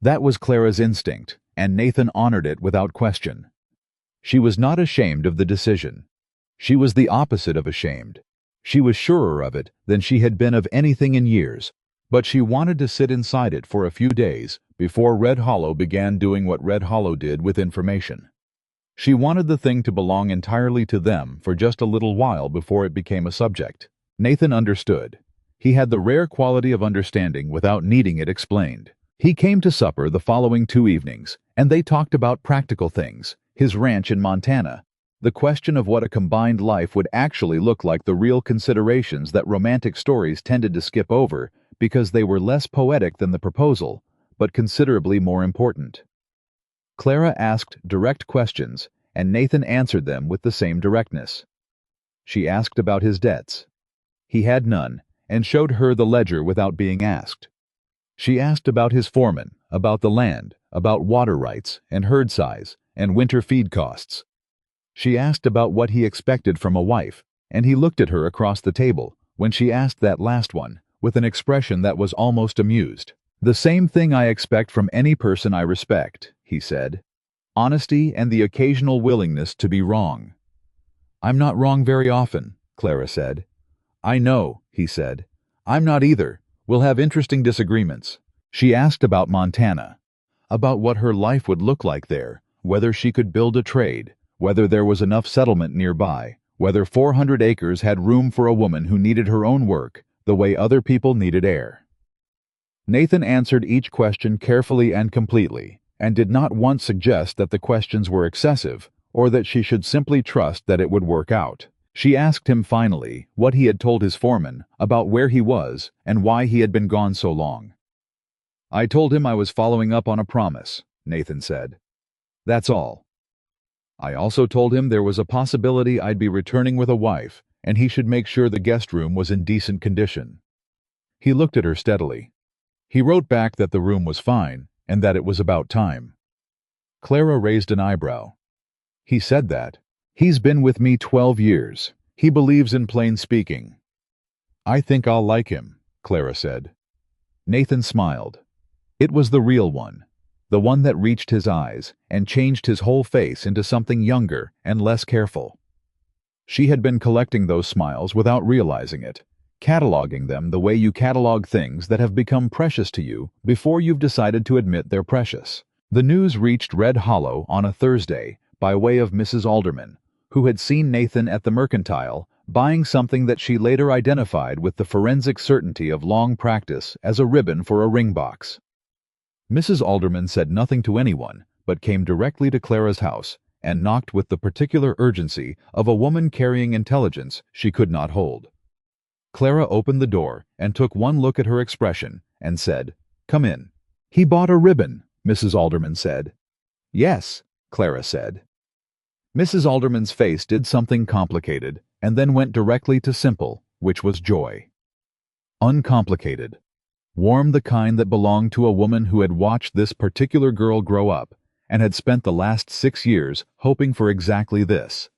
That was Clara's instinct, and Nathan honored it without question. She was not ashamed of the decision. She was the opposite of ashamed. She was surer of it than she had been of anything in years, but she wanted to sit inside it for a few days before Red Hollow began doing what Red Hollow did with information. She wanted the thing to belong entirely to them for just a little while before it became a subject. Nathan understood. He had the rare quality of understanding without needing it explained. He came to supper the following 2 evenings, and they talked about practical things, his ranch in Montana, the question of what a combined life would actually look like, the real considerations that romantic stories tended to skip over because they were less poetic than the proposal, but considerably more important. Clara asked direct questions, and Nathan answered them with the same directness. She asked about his debts. He had none, and showed her the ledger without being asked. She asked about his foreman, about the land, about water rights and herd size, and winter feed costs. She asked about what he expected from a wife, and he looked at her across the table when she asked that last one, with an expression that was almost amused. "The same thing I expect from any person I respect," he said. "Honesty and the occasional willingness to be wrong." "I'm not wrong very often," Clara said. "I know," he said. "I'm not either. We'll have interesting disagreements." She asked about Montana, about what her life would look like there, whether she could build a trade, whether there was enough settlement nearby, whether 400 acres had room for a woman who needed her own work, the way other people needed air. Nathan answered each question carefully and completely, and did not once suggest that the questions were excessive, or that she should simply trust that it would work out. She asked him finally what he had told his foreman about where he was and why he had been gone so long. "I told him I was following up on a promise," Nathan said. "That's all. I also told him there was a possibility I'd be returning with a wife, and he should make sure the guest room was in decent condition." He looked at her steadily. He wrote back that the room was fine, and that it was about time. Clara raised an eyebrow. "He said that. He's been with me 12 years. He believes in plain speaking." "I think I'll like him," Clara said. Nathan smiled. It was the real one, the one that reached his eyes and changed his whole face into something younger and less careful. She had been collecting those smiles without realizing it, cataloging them the way you catalog things that have become precious to you before you've decided to admit they're precious. The news reached Red Hollow on a Thursday by way of Mrs. Alderman, who had seen Nathan at the Mercantile buying something that she later identified with the forensic certainty of long practice as a ribbon for a ring box. Mrs. Alderman said nothing to anyone, but came directly to Clara's house and knocked with the particular urgency of a woman carrying intelligence she could not hold. Clara opened the door and took one look at her expression and said, "Come in." "He bought a ribbon," Mrs. Alderman said. "Yes," Clara said. Mrs. Alderman's face did something complicated and then went directly to simple, which was joy. Uncomplicated. Warm, the kind that belonged to a woman who had watched this particular girl grow up and had spent the last 6 years hoping for exactly this.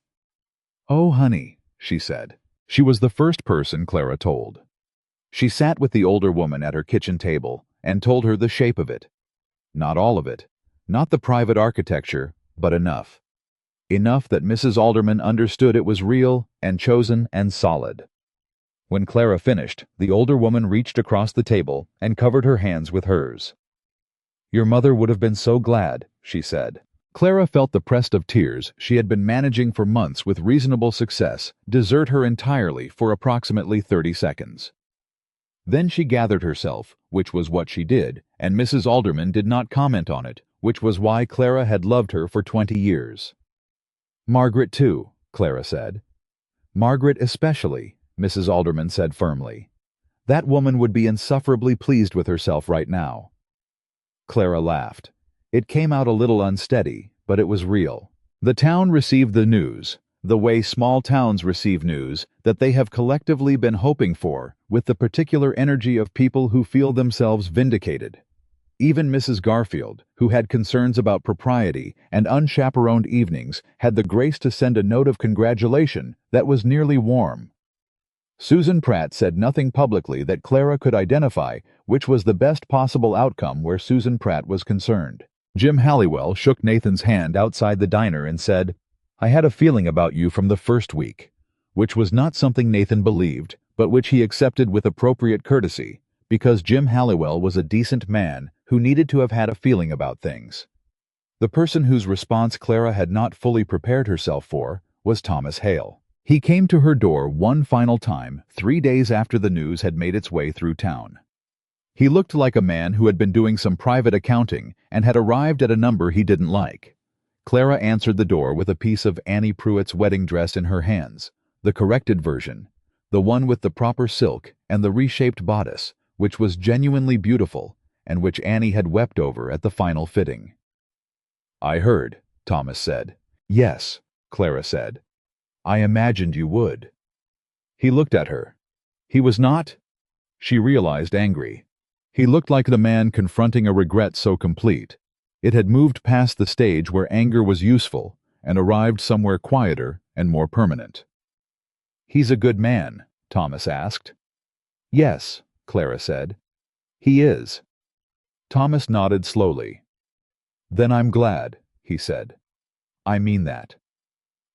"Oh, honey," she said. She was the first person Clara told. She sat with the older woman at her kitchen table and told her the shape of it. Not all of it, not the private architecture, but enough. Enough that Mrs. Alderman understood it was real and chosen and solid. When Clara finished, the older woman reached across the table and covered her hands with hers. "Your mother would have been so glad," she said. Clara felt the press of tears she had been managing for months with reasonable success desert her entirely for approximately 30 seconds. Then she gathered herself, which was what she did, and Mrs. Alderman did not comment on it, which was why Clara had loved her for 20 years. "Margaret, too," Clara said. "Margaret especially," Mrs. Alderman said firmly. "That woman would be insufferably pleased with herself right now." Clara laughed. It came out a little unsteady, but it was real. The town received the news, the way small towns receive news, that they have collectively been hoping for, with the particular energy of people who feel themselves vindicated. Even Mrs. Garfield, who had concerns about propriety and unchaperoned evenings, had the grace to send a note of congratulation that was nearly warm. Susan Pratt said nothing publicly that Clara could identify, which was the best possible outcome where Susan Pratt was concerned. Jim Halliwell shook Nathan's hand outside the diner and said, "I had a feeling about you from the first week," which was not something Nathan believed, but which he accepted with appropriate courtesy, because Jim Halliwell was a decent man who needed to have had a feeling about things. The person whose response Clara had not fully prepared herself for was Thomas Hale. He came to her door one final time 3 days after the news had made its way through town. He looked like a man who had been doing some private accounting and had arrived at a number he didn't like. Clara answered the door with a piece of Annie Pruitt's wedding dress in her hands, the corrected version, the one with the proper silk and the reshaped bodice, which was genuinely beautiful and which Annie had wept over at the final fitting. "I heard," Thomas said. "Yes," Clara said. "I imagined you would." He looked at her. He was not, she realized, angry. He looked like the man confronting a regret so complete. It had moved past the stage where anger was useful and arrived somewhere quieter and more permanent. "He's a good man?" Thomas asked. "Yes," Clara said. "He is." Thomas nodded slowly. "Then I'm glad," he said. "I mean that."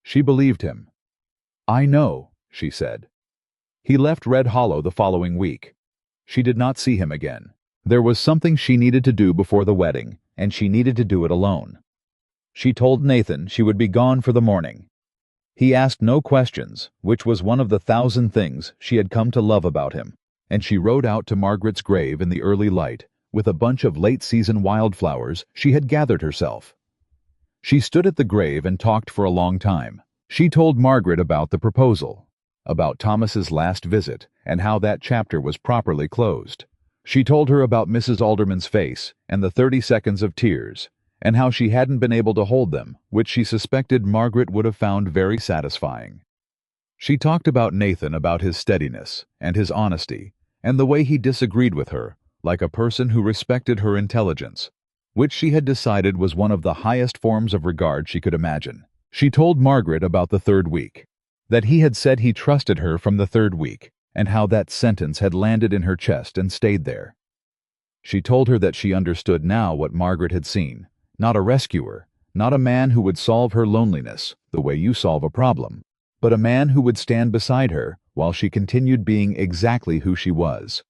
She believed him. "I know," she said. He left Red Hollow the following week. She did not see him again. There was something she needed to do before the wedding, and she needed to do it alone. She told Nathan she would be gone for the morning. He asked no questions, which was one of the 1,000 things she had come to love about him, and she rode out to Margaret's grave in the early light with a bunch of late-season wildflowers she had gathered herself. She stood at the grave and talked for a long time. She told Margaret about the proposal, about Thomas's last visit, and how that chapter was properly closed. She told her about Mrs. Alderman's face and the 30 seconds of tears, and how she hadn't been able to hold them, which she suspected Margaret would have found very satisfying. She talked about Nathan, about his steadiness and his honesty, and the way he disagreed with her, like a person who respected her intelligence, which she had decided was one of the highest forms of regard she could imagine. She told Margaret about the 3rd week, that he had said he trusted her from the 3rd week, and how that sentence had landed in her chest and stayed there. She told her that she understood now what Margaret had seen, not a rescuer, not a man who would solve her loneliness the way you solve a problem, but a man who would stand beside her while she continued being exactly who she was,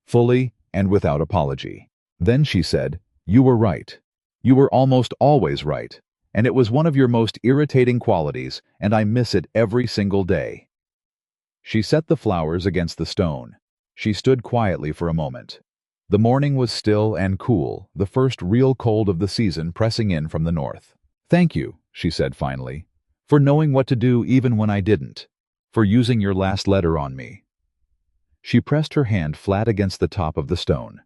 fully and without apology. Then she said, "You were right. You were almost always right, and it was one of your most irritating qualities, and I miss it every single day." She set the flowers against the stone. She stood quietly for a moment. The morning was still and cool, the first real cold of the season pressing in from the north. "Thank you," she said finally, "for knowing what to do even when I didn't, for using your last letter on me." She pressed her hand flat against the top of the stone.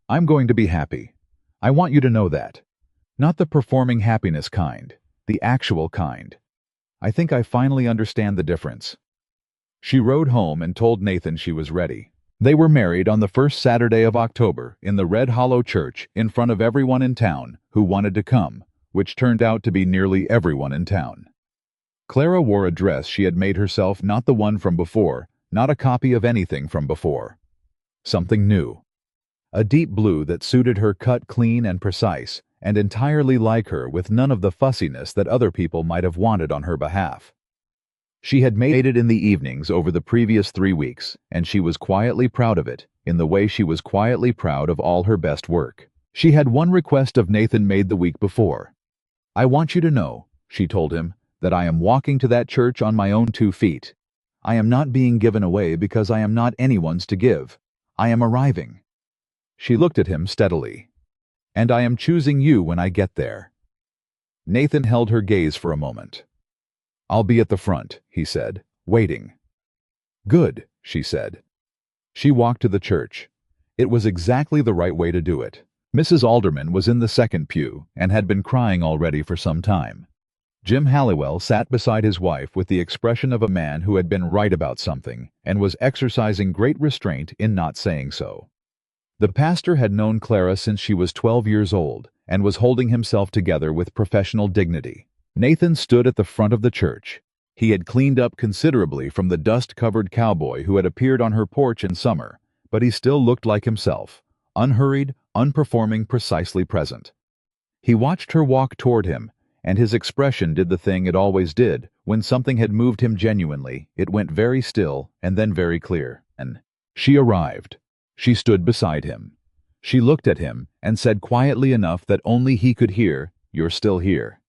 "I'm going to be happy. I want you to know that. Not the performing happiness kind, the actual kind. I think I finally understand the difference." She rode home and told Nathan she was ready. They were married on the first Saturday of October in the Red Hollow Church in front of everyone in town who wanted to come, which turned out to be nearly everyone in town. Clara wore a dress she had made herself, not the one from before, not a copy of anything from before. Something new. A deep blue that suited her, cut clean and precise, and entirely like her, with none of the fussiness that other people might have wanted on her behalf. She had made it in the evenings over the previous 3 weeks, and she was quietly proud of it, in the way she was quietly proud of all her best work. She had one request of Nathan made the week before. "I want you to know," she told him, "that I am walking to that church on my own 2 feet. I am not being given away because I am not anyone's to give. I am arriving." She looked at him steadily. "And I am choosing you when I get there." Nathan held her gaze for a moment. "I'll be at the front," he said, "waiting." "Good," she said. She walked to the church. It was exactly the right way to do it. Mrs. Alderman was in the second pew and had been crying already for some time. Jim Halliwell sat beside his wife with the expression of a man who had been right about something and was exercising great restraint in not saying so. The pastor had known Clara since she was 12 years old and was holding himself together with professional dignity. Nathan stood at the front of the church. He had cleaned up considerably from the dust-covered cowboy who had appeared on her porch in summer, but he still looked like himself, unhurried, unperforming, precisely present. He watched her walk toward him, and his expression did the thing it always did. When something had moved him genuinely, it went very still and then very clear. And she arrived. She stood beside him. She looked at him and said quietly enough that only he could hear, "You're still here."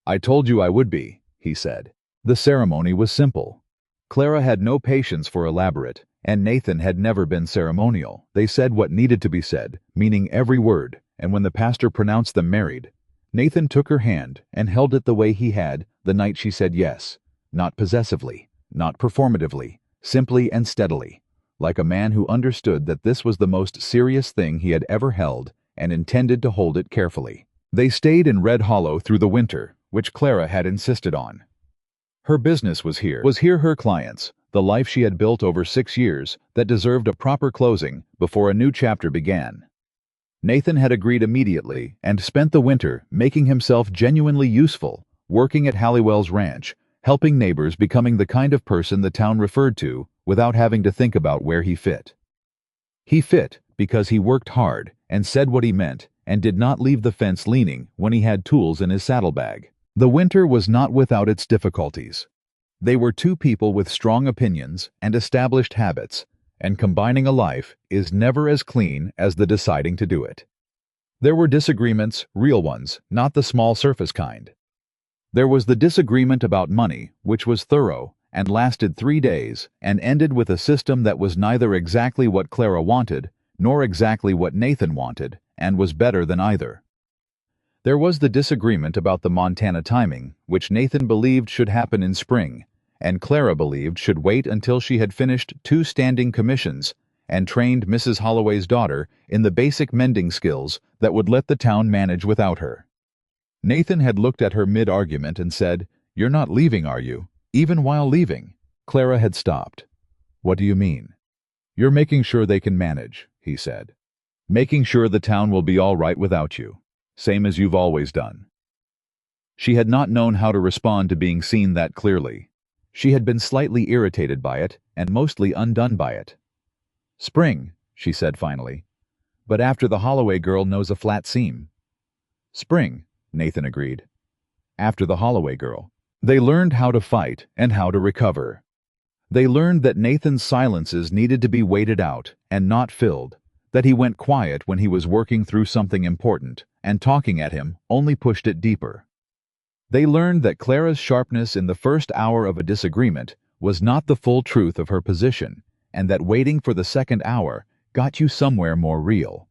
"I told you I would be," he said. The ceremony was simple. Clara had no patience for elaborate, and Nathan had never been ceremonial. They said what needed to be said, meaning every word, and when the pastor pronounced them married, Nathan took her hand and held it the way he had the night she said yes, not possessively, not performatively, simply and steadily, like a man who understood that this was the most serious thing he had ever held and intended to hold it carefully. They stayed in Red Hollow through the winter, which Clara had insisted on. Her business was here her clients, the life she had built over 6 years that deserved a proper closing before a new chapter began. Nathan had agreed immediately and spent the winter making himself genuinely useful, working at Halliwell's ranch, helping neighbors, becoming the kind of person the town referred to without having to think about where he fit. He fit because he worked hard and said what he meant and did not leave the fence leaning when he had tools in his saddlebag. The winter was not without its difficulties. They were two people with strong opinions and established habits, and combining a life is never as clean as the deciding to do it. There were disagreements, real ones, not the small surface kind. There was the disagreement about money, which was thorough and lasted 3 days and ended with a system that was neither exactly what Clara wanted nor exactly what Nathan wanted, and was better than either. There was the disagreement about the Montana timing, which Nathan believed should happen in spring, and Clara believed should wait until she had finished 2 standing commissions and trained Mrs. Holloway's daughter in the basic mending skills that would let the town manage without her. Nathan had looked at her mid-argument and said, "You're not leaving, are you?" Even while leaving, Clara had stopped. "What do you mean?" "You're making sure they can manage," he said. "Making sure the town will be all right without you, same as you've always done." She had not known how to respond to being seen that clearly. She had been slightly irritated by it and mostly undone by it. "Spring," she said finally. "But after the Holloway girl knows a flat seam." "Spring," Nathan agreed. "After the Holloway girl." They learned how to fight and how to recover. They learned that Nathan's silences needed to be waited out and not filled, that he went quiet when he was working through something important, and talking at him only pushed it deeper. They learned that Clara's sharpness in the first hour of a disagreement was not the full truth of her position, and that waiting for the second hour got you somewhere more real.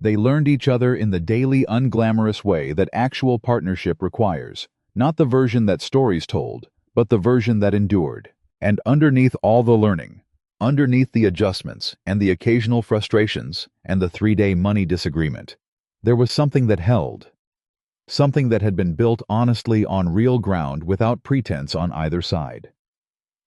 They learned each other in the daily unglamorous way that actual partnership requires, not the version that stories told, but the version that endured. And underneath all the learning, underneath the adjustments and the occasional frustrations and the 3-day money disagreement, there was something that held. Something that had been built honestly on real ground without pretense on either side.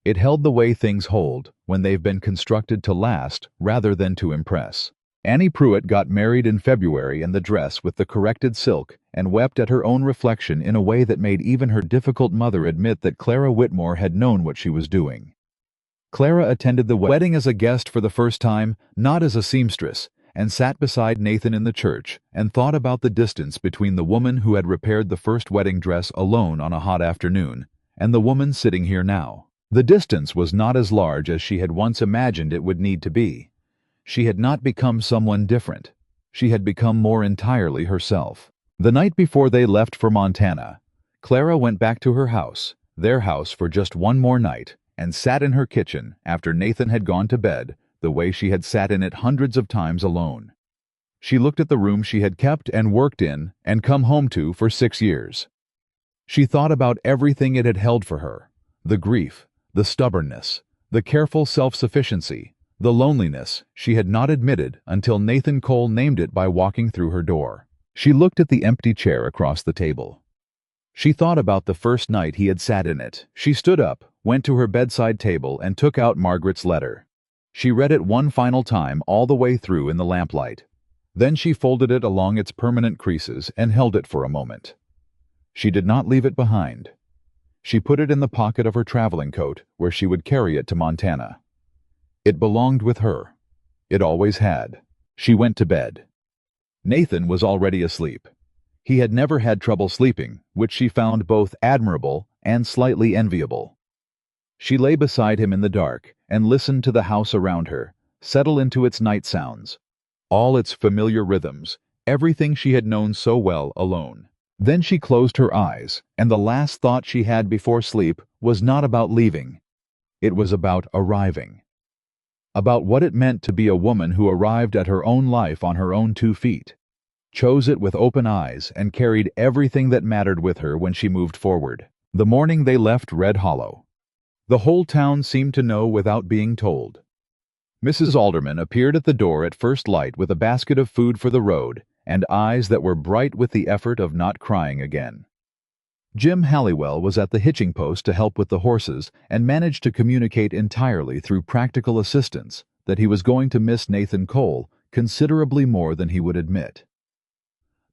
It held the way things hold when they've been constructed to last rather than to impress. Annie Pruitt got married in February in the dress with the corrected silk and wept at her own reflection in a way that made even her difficult mother admit that Clara Whitmore had known what she was doing. Clara attended the wedding as a guest for the first time, not as a seamstress, and sat beside Nathan in the church and thought about the distance between the woman who had repaired the first wedding dress alone on a hot afternoon and the woman sitting here now. The distance was not as large as she had once imagined it would need to be. She had not become someone different. She had become more entirely herself. The night before they left for Montana, Clara went back to her house, their house, for just one more night, and sat in her kitchen after Nathan had gone to bed, the way she had sat in it hundreds of times alone. She looked at the room she had kept and worked in and come home to for 6 years. She thought about everything it had held for her, the grief, the stubbornness, the careful self-sufficiency, the loneliness she had not admitted until Nathan Cole named it by walking through her door. She looked at the empty chair across the table. She thought about the first night he had sat in it. She stood up, went to her bedside table, and took out Margaret's letter. She read it one final time all the way through in the lamplight. Then she folded it along its permanent creases and held it for a moment. She did not leave it behind. She put it in the pocket of her traveling coat where she would carry it to Montana. It belonged with her. It always had. She went to bed. Nathan was already asleep. He had never had trouble sleeping, which she found both admirable and slightly enviable. She lay beside him in the dark and listened to the house around her settle into its night sounds, all its familiar rhythms, everything she had known so well alone. Then she closed her eyes, and the last thought she had before sleep was not about leaving. It was about arriving. About what it meant to be a woman who arrived at her own life on her own 2 feet, chose it with open eyes, and carried everything that mattered with her when she moved forward. The morning they left Red Hollow, the whole town seemed to know without being told. Mrs. Alderman appeared at the door at first light with a basket of food for the road and eyes that were bright with the effort of not crying again. Jim Halliwell was at the hitching post to help with the horses and managed to communicate entirely through practical assistance that he was going to miss Nathan Cole considerably more than he would admit.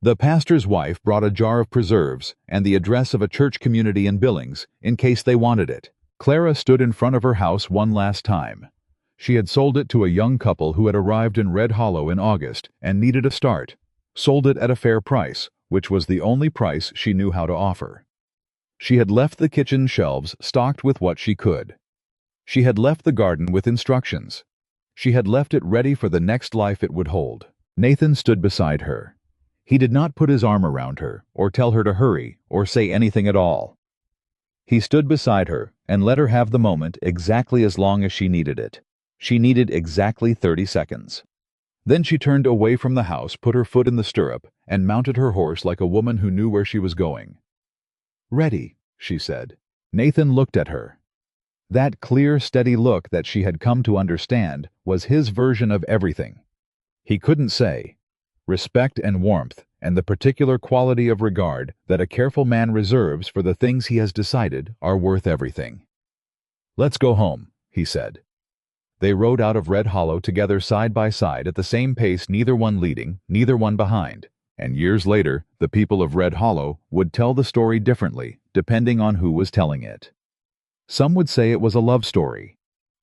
The pastor's wife brought a jar of preserves and the address of a church community in Billings, in case they wanted it. Clara stood in front of her house one last time. She had sold it to a young couple who had arrived in Red Hollow in August and needed a start. Sold it at a fair price, which was the only price she knew how to offer. She had left the kitchen shelves stocked with what she could. She had left the garden with instructions. She had left it ready for the next life it would hold. Nathan stood beside her. He did not put his arm around her, or tell her to hurry, or say anything at all. He stood beside her and let her have the moment exactly as long as she needed it. She needed exactly 30 seconds. Then she turned away from the house, put her foot in the stirrup, and mounted her horse like a woman who knew where she was going. "Ready," she said. Nathan looked at her. That clear, steady look that she had come to understand was his version of everything. He couldn't say. Respect and warmth, and the particular quality of regard that a careful man reserves for the things he has decided are worth everything. "Let's go home," he said. They rode out of Red Hollow together side by side at the same pace, neither one leading, neither one behind. And years later, the people of Red Hollow would tell the story differently, depending on who was telling it. Some would say it was a love story.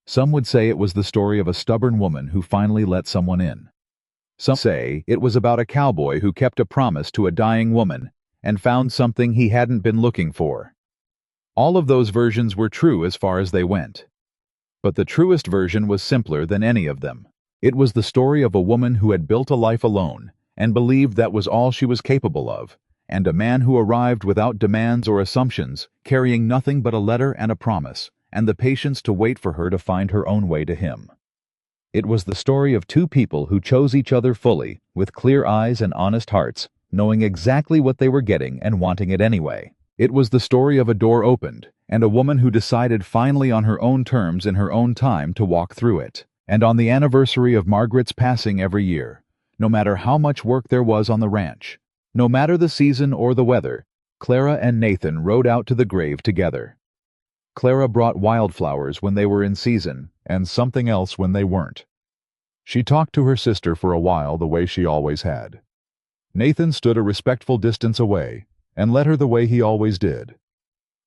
Some would say it was the story of a stubborn woman who finally let someone in. Some say it was about a cowboy who kept a promise to a dying woman and found something he hadn't been looking for. All of those versions were true as far as they went. But the truest version was simpler than any of them. It was the story of a woman who had built a life alone and believed that was all she was capable of, and a man who arrived without demands or assumptions, carrying nothing but a letter and a promise, and the patience to wait for her to find her own way to him. It was the story of two people who chose each other fully, with clear eyes and honest hearts, knowing exactly what they were getting and wanting it anyway. It was the story of a door opened, and a woman who decided finally on her own terms in her own time to walk through it. And on the anniversary of Margaret's passing every year, no matter how much work there was on the ranch, no matter the season or the weather, Clara and Nathan rode out to the grave together. Clara brought wildflowers when they were in season, and something else when they weren't. She talked to her sister for a while the way she always had. Nathan stood a respectful distance away and led her the way he always did.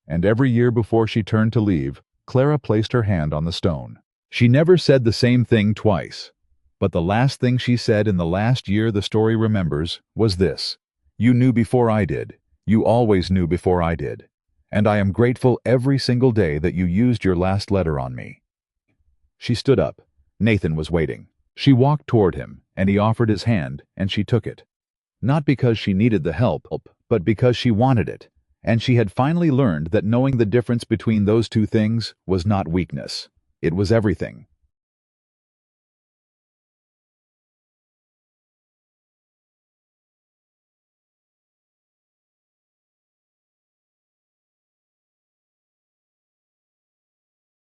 And every year before she turned to leave, Clara placed her hand on the stone. She never said the same thing twice, but the last thing she said in the last year the story remembers was this: "You knew before I did. You always knew before I did. And I am grateful every single day that you used your last letter on me." She stood up. Nathan was waiting. She walked toward him, and he offered his hand, and she took it. Not because she needed the help, but because she wanted it, and she had finally learned that knowing the difference between those two things was not weakness. It was everything.